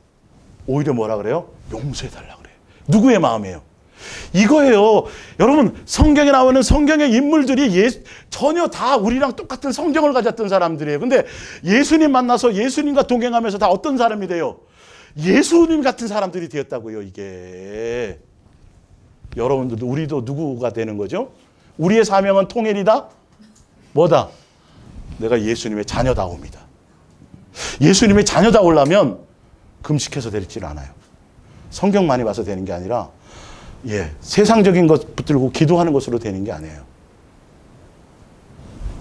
오히려 뭐라 그래요? 용서해달라 그래요. 누구의 마음이에요? 이거예요. 여러분 성경에 나오는 성경의 인물들이 전혀 다 우리랑 똑같은 성경을 가졌던 사람들이에요. 근데 예수님 만나서 예수님과 동행하면서 다 어떤 사람이 돼요? 예수님 같은 사람들이 되었다고요. 이게 여러분들도 우리도 누구가 되는 거죠? 우리의 사명은 통일이다? 뭐다? 내가 예수님의 자녀다움이다. 예수님의 자녀다우려면 금식해서 되질 않아요. 성경 많이 봐서 되는 게 아니라 세상적인 것 붙들고 기도하는 것으로 되는 게 아니에요.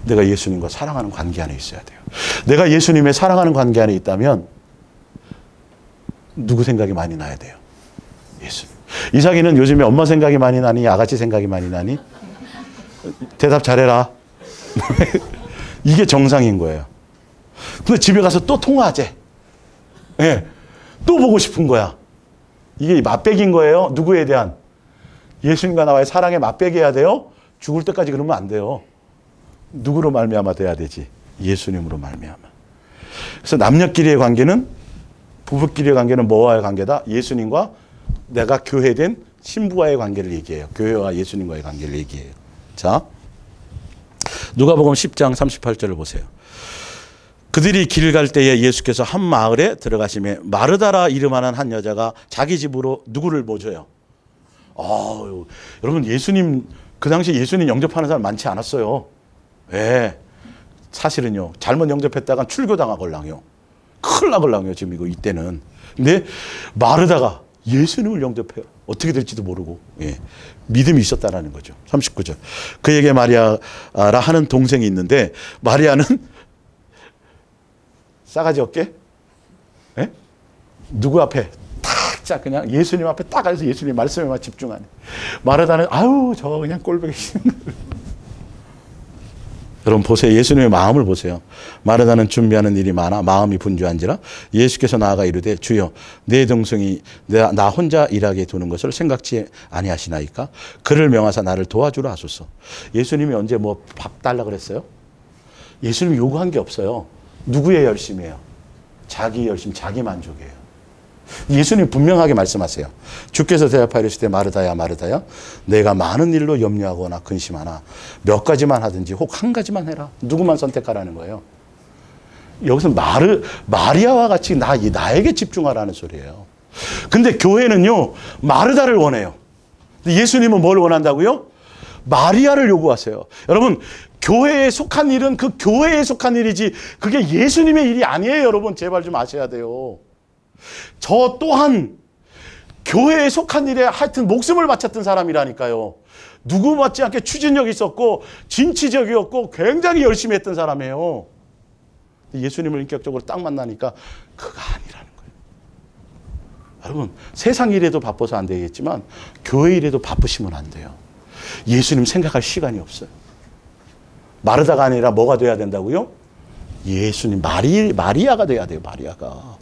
내가 예수님과 사랑하는 관계 안에 있어야 돼요. 내가 예수님의 사랑하는 관계 안에 있다면 누구 생각이 많이 나야 돼요? 예수님. 이삭이는 요즘에 엄마 생각이 많이 나니 아가씨 생각이 많이 나니? 대답 잘해라. 이게 정상인 거예요. 근데 집에 가서 또 통화하재. 또 보고 싶은 거야. 이게 맛배기인 거예요. 누구에 대한? 예수님과 나와의 사랑에 맛배기해야 돼요. 죽을 때까지 그러면 안 돼요. 누구로 말미암아 돼야 되지? 예수님으로 말미암아. 그래서 남녀끼리의 관계는 부부끼리의 관계는 뭐와의 관계다? 예수님과 내가 교회된 신부와의 관계를 얘기해요. 교회와 예수님과의 관계를 얘기해요. 자, 누가복음 10장 38절을 보세요. 그들이 길 갈 때에 예수께서 한 마을에 들어가시며 마르다라 이름하는 한 여자가 자기 집으로 누구를 모셔요? 여러분 예수님 그 당시 예수님 영접하는 사람 많지 않았어요. 사실은요. 잘못 영접했다가 출교당하걸랑요. 큰일 나걸랑요. 지금 이때는. 근데 마르다가 예수님을 영접해요. 어떻게 될지도 모르고 믿음이 있었다라는 거죠. 39절. 그에게 마리아라 하는 동생이 있는데 마리아는 싸가지 없게 누구 앞에 딱 그냥 예수님 앞에 딱 가서 예수님 말씀에만 집중하네. 마르다는 저 그냥 꼴보기 싫은 거. 여러분 보세요. 예수님의 마음을 보세요. 마르다는 준비하는 일이 많아 마음이 분주한지라 예수께서 나아가 이르되 주여 내 동생이 나 혼자 일하게 두는 것을 생각지 아니하시나이까? 그를 명하사 나를 도와주라 하소서. 예수님이 언제 뭐 밥 달라 그랬어요? 예수님 요구한 게 없어요. 누구의 열심이에요? 자기 열심, 자기 만족이에요. 예수님 분명하게 말씀하세요. 주께서 대답하시되 때 마르다야 마르다야 내가 많은 일로 염려하거나 근심하나 몇 가지만 하든지 혹 한 가지만 해라. 누구만 선택하라는 거예요. 여기서 마리아와 같이 나에게 집중하라는 소리예요. 근데 교회는요, 마르다를 원해요. 근데 예수님은 뭘 원한다고요? 마리아를 요구하세요. 여러분, 교회에 속한 일은 그 교회에 속한 일이지 그게 예수님의 일이 아니에요. 여러분, 제발 좀 아셔야 돼요. 저 또한 교회에 속한 일에 하여튼 목숨을 바쳤던 사람이라니까요. 누구 맞지 않게 추진력이 있었고 진취적이었고 굉장히 열심히 했던 사람이에요. 예수님을 인격적으로 딱 만나니까 그가 아니라는 거예요. 여러분, 세상 일에도 바빠서 안 되겠지만 교회 일에도 바쁘시면 안 돼요. 예수님 생각할 시간이 없어요. 마르다가 아니라 뭐가 돼야 된다고요? 예수님, 마리아가 돼야 돼요. 마리아가.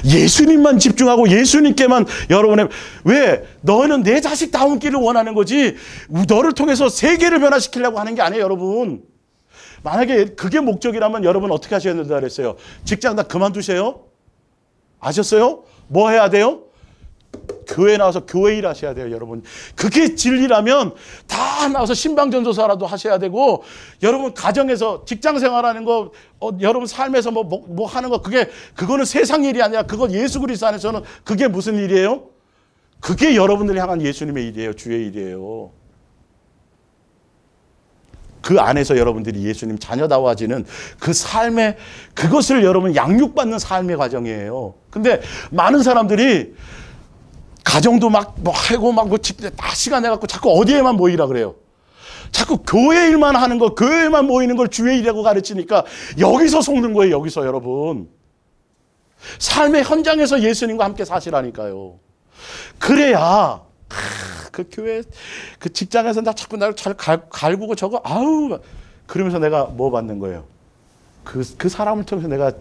예수님만 집중하고 예수님께만 여러분의, 왜? 너는 내 자식다운 길을 원하는 거지 너를 통해서 세계를 변화시키려고 하는 게 아니에요. 여러분, 만약에 그게 목적이라면 여러분 어떻게 하셔야 된다 그랬어요? 직장 다 그만두세요. 아셨어요? 뭐 해야 돼요? 교회 나와서 교회 일 하셔야 돼요. 여러분, 그게 진리라면 다 나와서 신방전도사라도 하셔야 되고, 여러분 가정에서 직장 생활하는 거, 여러분 삶에서 뭐 하는 거, 그거는 세상 일이 아니라 그건 예수 그리스도 안에서는 그게 무슨 일이에요? 그게 여러분들이 향한 예수님의 일이에요. 주의 일이에요. 그 안에서 여러분들이 예수님 자녀다워지는 그 삶의, 그것을 여러분 양육받는 삶의 과정이에요. 근데 많은 사람들이 가정도 하고 다 시간 내갖고 자꾸 어디에만 모이라 그래요. 자꾸 교회 일만 하는 거, 교회에만 모이는 걸 주의 일이라고 가르치니까 여기서 속는 거예요. 여기서 여러분. 삶의 현장에서 예수님과 함께 사시라니까요. 그래야 그 교회, 그 직장에서 나 자꾸 나를 잘 갈구고 저거, 그러면서 내가 뭐 받는 거예요? 그 사람을 통해서 내가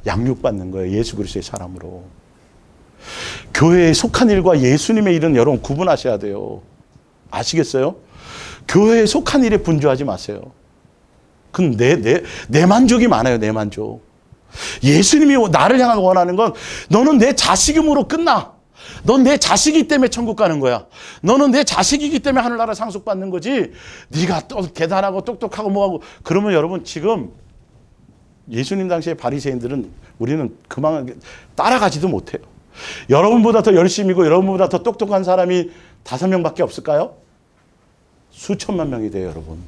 양육받는 거예요. 예수 그리스도의 사람으로. 교회에 속한 일과 예수님의 일은 여러분 구분하셔야 돼요. 아시겠어요? 교회에 속한 일에 분주하지 마세요. 그건 내 만족이 많아요. 내 만족. 예수님이 나를 향한 원하는 건 너는 내 자식임으로 끝나. 넌 내 자식이기 때문에 천국 가는 거야. 너는 내 자식이기 때문에 하늘나라 상속받는 거지. 네가 또 대단하고 똑똑하고 뭐하고. 그러면 여러분 지금 예수님 당시의 바리새인들은 우리는 그만 따라가지도 못해요. 여러분보다 더 열심이고 여러분보다 더 똑똑한 사람이 5명밖에 없을까요? 수천만 명이 돼요. 여러분.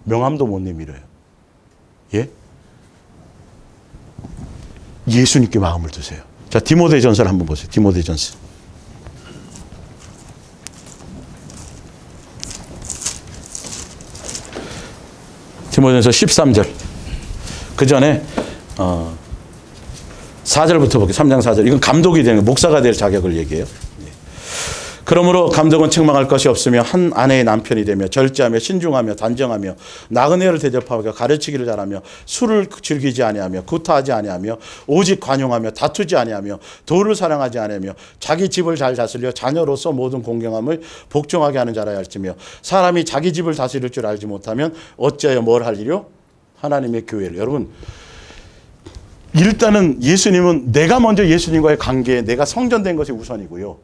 명함도 못 내밀어요. 예? 예수님께 마음을 두세요. 자, 디모데전서를 한번 보세요. 디모데전서. 디모데전서 13절. 그 전에 4절부터 볼게요. 3장 4절. 이건 감독이 되는 거예요. 목사가 될 자격을 얘기해요. 그러므로 감독은 책망할 것이 없으며 한 아내의 남편이 되며 절제하며 신중하며 단정하며 나그네를 대접하며 가르치기를 잘하며 술을 즐기지 아니하며 구타하지 아니하며 오직 관용하며 다투지 아니하며 도를 사랑하지 아니하며 자기 집을 잘 다스려 자녀로서 모든 공경함을 복종하게 하는 자라 할지며 사람이 자기 집을 다스릴 줄 알지 못하면 어찌하여 뭘 할 일이요? 하나님의 교회를. 여러분, 일단은 예수님은 내가 먼저 예수님과의 관계에 내가 성전된 것이 우선이고요.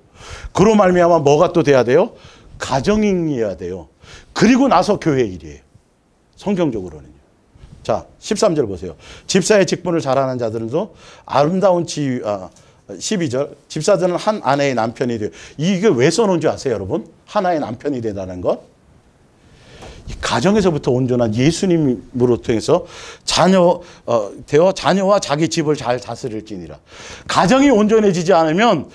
그로 말미암아 뭐가 또 돼야 돼요? 가정이어야 돼요. 그리고 나서 교회 일이에요. 성경적으로는요. 자, 13절 보세요. 집사의 직분을 잘하는 자들도 아름다운 12절. 집사들은 한 아내의 남편이 돼요. 이게 왜 써놓은 줄 아세요, 여러분? 하나의 남편이 되다는 것. 이 가정에서부터 온전한 예수님으로 통해서 되어 자녀와 자기 집을 잘 다스릴지니라. 가정이 온전해지지 않으면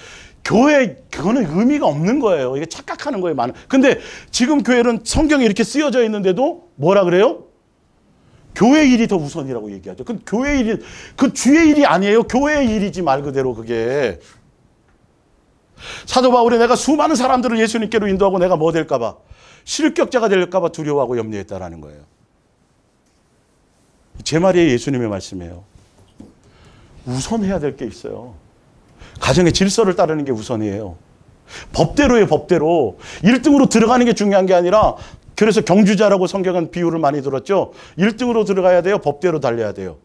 교회, 그거는 의미가 없는 거예요. 이게 착각하는 거예요, 많은. 근데 지금 교회는 성경에 이렇게 쓰여져 있는데도 뭐라 그래요? 교회 일이 더 우선이라고 얘기하죠. 그 교회 일이, 그 주의 일이 아니에요. 교회의 일이지 말 그대로 그게. 사도 바울이 내가 수많은 사람들을 예수님께로 인도하고 내가 뭐 될까봐, 실격자가 될까봐 두려워하고 염려했다라는 거예요. 제 말이 예수님의 말씀이에요. 우선해야 될 게 있어요. 가정의 질서를 따르는 게 우선이에요. 법대로예요, 법대로. 1등으로 들어가는 게 중요한 게 아니라 그래서 경주자라고 성경은 비유를 많이 들었죠. 1등으로 들어가야 돼요? 법대로 달려야 돼요?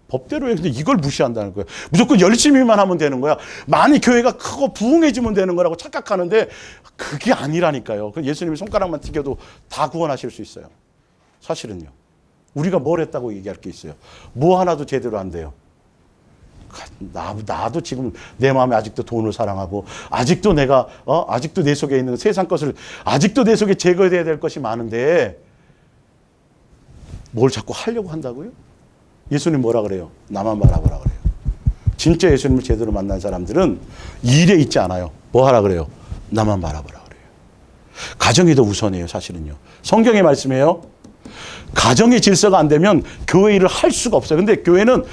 법대로 해. 근데 이걸 무시한다는 거예요. 무조건 열심히만 하면 되는 거야. 많이 교회가 크고 부흥해지면 되는 거라고 착각하는데 그게 아니라니까요. 예수님이 손가락만 튀겨도 다 구원하실 수 있어요. 사실은요. 우리가 뭘 했다고 얘기할 게 있어요. 뭐 하나도 제대로 안 돼요. 나도 지금 내 마음에 아직도 돈을 사랑하고 아직도 내가 아직도 내 속에 있는 세상 것을 아직도 내 속에 제거해야 될 것이 많은데 뭘 자꾸 하려고 한다고요? 예수님 뭐라 그래요? 나만 바라보라 그래요. 진짜 예수님을 제대로 만난 사람들은 일에 있지 않아요. 뭐 하라 그래요? 나만 바라보라 그래요. 가정이 더 우선이에요. 사실은요. 성경의 말씀이에요. 가정의 질서가 안 되면 교회 일을 할 수가 없어요. 근데 교회는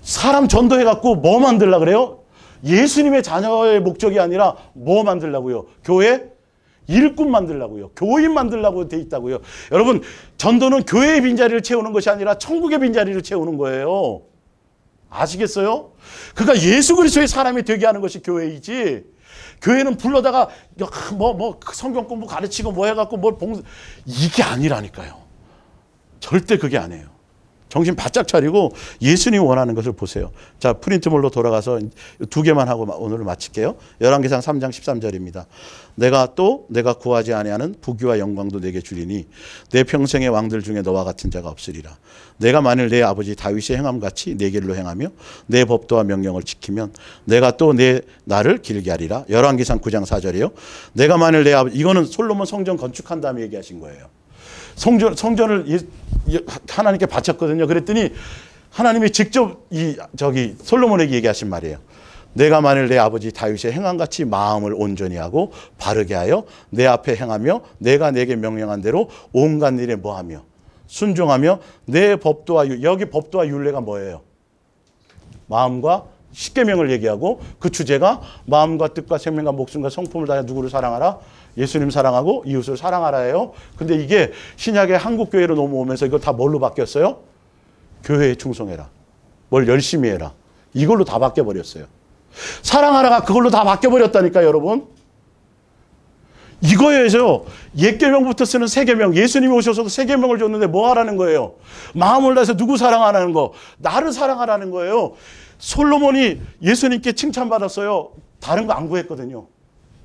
사람 전도해갖고 뭐 만들려고 그래요? 예수님의 자녀의 목적이 아니라 뭐 만들려고요? 교회? 일꾼 만들려고요. 교인 만들려고 돼 있다고요. 여러분, 전도는 교회의 빈자리를 채우는 것이 아니라 천국의 빈자리를 채우는 거예요. 아시겠어요? 그러니까 예수 그리스도의 사람이 되게 하는 것이 교회이지, 교회는 불러다가 성경 공부 가르치고 뭐 해갖고 이게 아니라니까요. 절대 그게 아니에요. 정신 바짝 차리고 예수님이 원하는 것을 보세요. 자, 프린트물로 돌아가서 두 개만 하고 오늘을 마칠게요. 열왕기상 3장 13절입니다. 내가 구하지 아니하는 부귀와 영광도 내게 주리니 내 평생의 왕들 중에 너와 같은 자가 없으리라. 내가 만일 내 아버지 다윗의 행함같이 내 길로 행하며 내 법도와 명령을 지키면 내가 또 내 나를 길게 하리라. 열왕기상 9장 4절이요. 내가 만일 내 아버지, 이거는 솔로몬 성전 건축한 다음에 얘기하신 거예요. 성전을 하나님께 바쳤거든요. 그랬더니 하나님이 직접 솔로몬에게 얘기하신 말이에요. 내가 만일 내 아버지 다윗의 행함같이 마음을 온전히 하고 바르게 하여 내 앞에 행하며 내가 내게 명령한 대로 온갖 일에 뭐하며 순종하며 내 법도와 여기 법도와 율례가 뭐예요? 마음과 십계명을 얘기하고 그 주제가 마음과 뜻과 생명과 목숨과 성품을 다해 누구를 사랑하라? 예수님 사랑하고 이웃을 사랑하라예요. 근데 이게 신약의 한국교회로 넘어오면서 이거 다 뭘로 바뀌었어요? 교회에 충성해라. 뭘 열심히 해라. 이걸로 다 바뀌어버렸어요. 사랑하라가 그걸로 다 바뀌어버렸다니까요, 여러분. 이거에서 옛계명부터 쓰는 새계명, 예수님이 오셔서 새계명을 줬는데 뭐 하라는 거예요? 마음을 다해서 누구 사랑하라는 거? 나를 사랑하라는 거예요. 솔로몬이 예수님께 칭찬받았어요. 다른 거 안 구했거든요.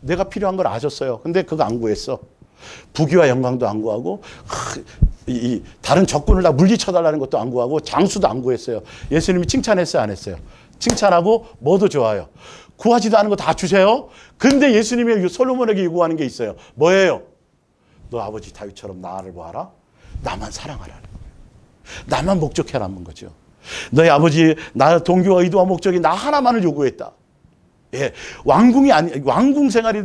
내가 필요한 걸 아셨어요. 근데 그거 안 구했어. 부귀와 영광도 안 구하고 다른 적군을 다 물리쳐달라는 것도 안 구하고 장수도 안 구했어요. 예수님이 칭찬했어요, 안 했어요? 칭찬하고 뭐도 좋아요. 구하지도 않은 거 다 주세요. 근데 예수님이 솔로몬에게 요구하는 게 있어요. 뭐예요? 너 아버지 다윗처럼 나를 보아라. 나만 사랑하라는 거예요. 나만 목적해라는 거죠. 너희 아버지 나 동기와 의도와 목적이 나 하나만을 요구했다. 예, 왕궁 생활이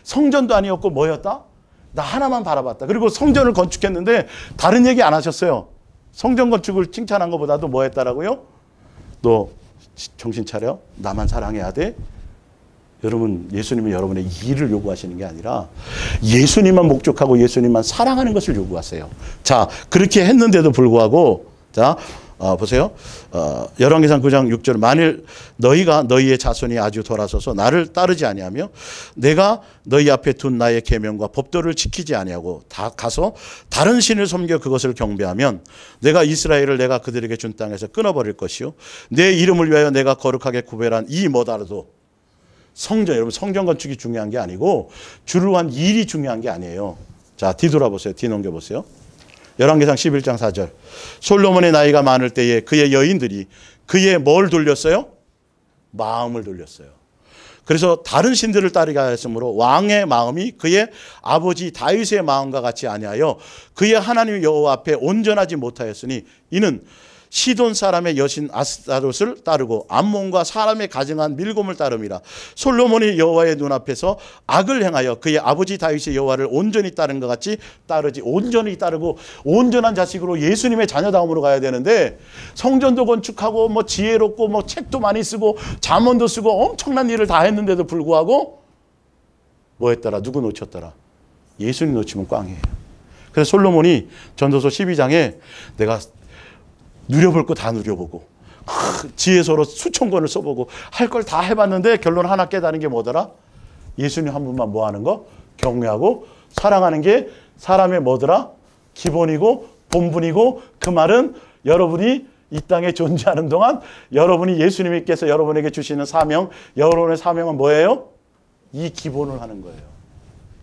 성전도 아니었고 뭐였다? 나 하나만 바라봤다. 그리고 성전을 건축했는데 다른 얘기 안 하셨어요. 성전 건축을 칭찬한 것보다도 뭐 했다라고요? 너 정신 차려. 나만 사랑해야 돼. 여러분, 예수님은 여러분의 일을 요구하시는 게 아니라 예수님만 목적하고 예수님만 사랑하는 것을 요구하세요. 자, 그렇게 했는데도 불구하고 자, 보세요. 열왕기상 9장 6절 만일 너희가 너희의 자손이 아주 돌아서서 나를 따르지 아니하며 내가 너희 앞에 둔 나의 계명과 법도를 지키지 아니하고 다 가서 다른 신을 섬겨 그것을 경배하면 내가 이스라엘을 내가 그들에게 준 땅에서 끊어버릴 것이요 내 이름을 위하여 내가 거룩하게 구별한 이 뭐다라도 성전, 여러분 성전 건축이 중요한 게 아니고 주루한 일이 중요한 게 아니에요. 자, 뒤돌아보세요. 뒤 넘겨보세요. 열왕기상 11장 4절. 솔로몬의 나이가 많을 때에 그의 여인들이 그의 뭘 돌렸어요? 마음을 돌렸어요. 그래서 다른 신들을 따르게 하였으므로 왕의 마음이 그의 아버지 다윗의 마음과 같이 아니하여 그의 하나님 여호와 앞에 온전하지 못하였으니 이는 시돈 사람의 여신 아스타롯을 따르고 암몬과 사람의 가증한 밀곰을 따름이라. 솔로몬이 여호와의 눈앞에서 악을 행하여 그의 아버지 다윗의 여호와를 온전히 따른 것 같이 따르지. 온전히 따르고 온전한 자식으로 예수님의 자녀다움으로 가야 되는데 성전도 건축하고 뭐 지혜롭고 뭐 책도 많이 쓰고 잠언도 쓰고 엄청난 일을 다 했는데도 불구하고 뭐 했더라? 누구 놓쳤더라? 예수님 놓치면 꽝이에요. 그래서 솔로몬이 전도서 12장에 내가 누려볼 거 다 누려보고 지혜서로 수천 권을 써보고 할 걸 다 해봤는데 결론 하나 깨달은 게 뭐더라? 예수님 한 분만 뭐 하는 거? 경외하고 사랑하는 게 사람의 뭐더라? 기본이고 본분이고, 그 말은 여러분이 이 땅에 존재하는 동안 여러분이 예수님께서 여러분에게 주시는 사명, 여러분의 사명은 뭐예요? 이 기본을 하는 거예요.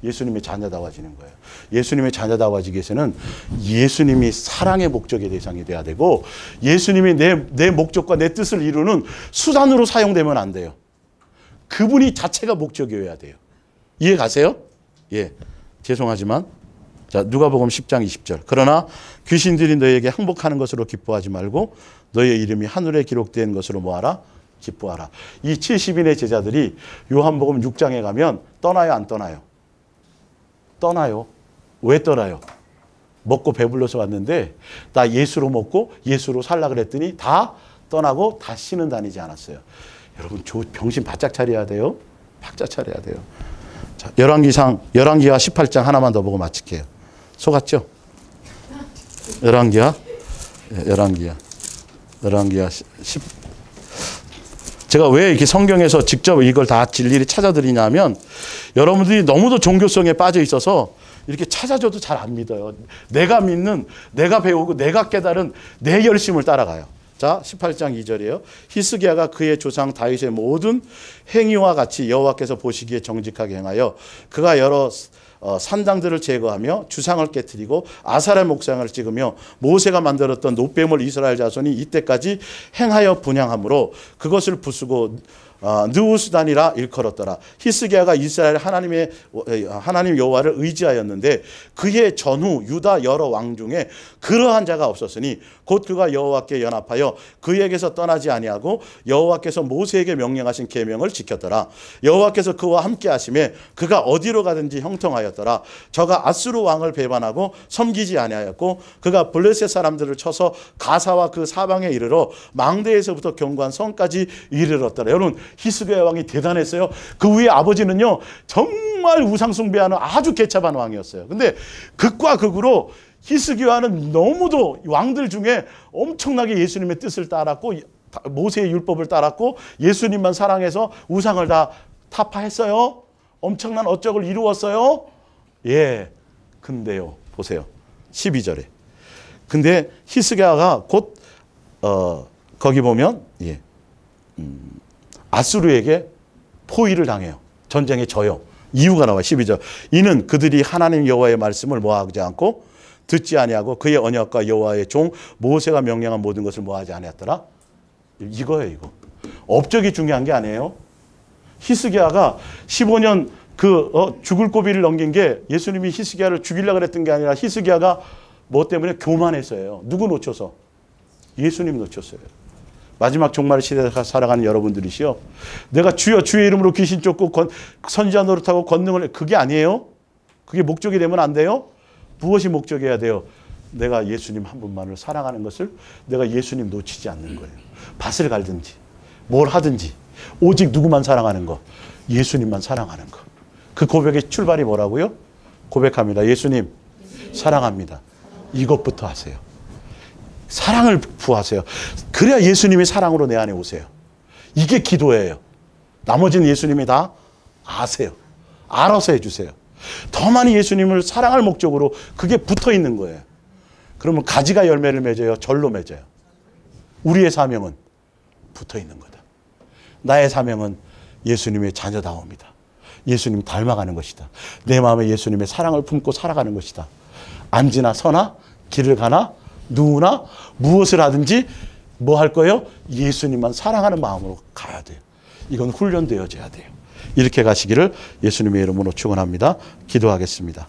예수님의 자녀다워지는 거예요. 예수님의 자녀다워지기 위해서는 예수님이 사랑의 목적의 대상이 돼야 되고, 예수님이 내 목적과 내 뜻을 이루는 수단으로 사용되면 안 돼요. 그분이 자체가 목적이어야 돼요. 이해 가세요? 예. 죄송하지만 자, 누가복음 10장 20절. 그러나 귀신들이 너희에게 항복하는 것으로 기뻐하지 말고 너희의 이름이 하늘에 기록된 것으로 뭐하라? 기뻐하라. 이 70인의 제자들이 요한복음 6장에 가면 떠나요, 안 떠나요? 떠나요. 왜 떠나요? 먹고 배불러서 왔는데 나 예수로 먹고 예수로 살라 그랬더니 다 떠나고 다시는 다니지 않았어요. 여러분 병신 바짝 차려야 돼요. 바짝 차려야 돼요. 자, 열왕기가 18장 하나만 더 보고 마칠게요. 속았죠? 열왕기야 10. 제가 왜 이렇게 성경에서 직접 이걸 다 일일이 찾아드리냐면, 여러분들이 너무도 종교성에 빠져 있어서 이렇게 찾아줘도 잘 안 믿어요. 내가 믿는, 내가 배우고 내가 깨달은 내 열심을 따라가요. 자, 18장 2절이에요. 히스기야가 그의 조상 다윗의 모든 행위와 같이 여호와께서 보시기에 정직하게 행하여 그가 여러 산당들을 제거하며 주상을 깨뜨리고 아사라 목상을 찍으며 모세가 만들었던 놋뱀을 이스라엘 자손이 이때까지 행하여 분향함으로 그것을 부수고 느우스단이라 일컬었더라. 히스기야가 이스라엘 하나님 여호와를 의지하였는데 그의 전후 유다 여러 왕 중에 그러한 자가 없었으니 곧 그가 여호와께 연합하여 그에게서 떠나지 아니하고 여호와께서 모세에게 명령하신 계명을 지켰더라. 여호와께서 그와 함께 하심에 그가 어디로 가든지 형통하였더라. 저가 아수르 왕을 배반하고 섬기지 아니하였고 그가 블레셋 사람들을 쳐서 가사와 그 사방에 이르러 망대에서부터 견고한 성까지 이르렀더라. 여러분, 히스기야 왕이 대단했어요. 그 위에 아버지는요 정말 우상 숭배하는 아주 개차반 왕이었어요. 근데 극과 극으로 히스기야는 너무도 왕들 중에 엄청나게 예수님의 뜻을 따랐고 모세의 율법을 따랐고 예수님만 사랑해서 우상을 다 타파했어요. 엄청난 업적을 이루었어요. 예. 근데요, 보세요. 12절에. 근데 히스기야가 곧 거기 보면 아수르에게 포위를 당해요. 전쟁에 져요. 이유가 나와요. 12절. 이는 그들이 하나님 여호와의 말씀을 뭐하지 않고 듣지 아니하고 그의 언약과 여호와의 종 모세가 명령한 모든 것을 뭐하지 아니했더라. 이거예요, 이거. 업적이 중요한 게 아니에요. 히스기야가 15년 죽을 고비를 넘긴 게 예수님이 히스기야를 죽이려고 그랬던 게 아니라 히스기야가 뭐 때문에 교만했어요. 누구 놓쳐서? 예수님 놓쳤어요. 마지막 종말 시대에 살아가는 여러분들이시요. 내가 주여 주의 이름으로 귀신 쫓고 선지자 노릇하고 권능을, 그게 아니에요. 그게 목적이 되면 안 돼요. 무엇이 목적이어야 돼요? 내가 예수님 한 분만을 사랑하는 것을 내가 예수님 놓치지 않는 거예요. 밭을 갈든지 뭘 하든지 오직 누구만 사랑하는 거, 예수님만 사랑하는 거. 그 고백의 출발이 뭐라고요? 고백합니다. 예수님 사랑합니다. 이것부터 하세요. 사랑을 부하세요. 그래야 예수님이 사랑으로 내 안에 오세요. 이게 기도예요. 나머지는 예수님이 다 아세요. 알아서 해주세요. 더 많이 예수님을 사랑할 목적으로 그게 붙어 있는 거예요. 그러면 가지가 열매를 맺어요? 절로 맺어요? 우리의 사명은 붙어 있는 거다. 나의 사명은 예수님의 자녀다움이다. 예수님 닮아가는 것이다. 내 마음에 예수님의 사랑을 품고 살아가는 것이다. 앉으나 서나 길을 가나 누우나 무엇을 하든지 뭐 할 거예요? 예수님만 사랑하는 마음으로 가야 돼요. 이건 훈련되어져야 돼요. 이렇게 가시기를 예수님의 이름으로 축원합니다. 기도하겠습니다.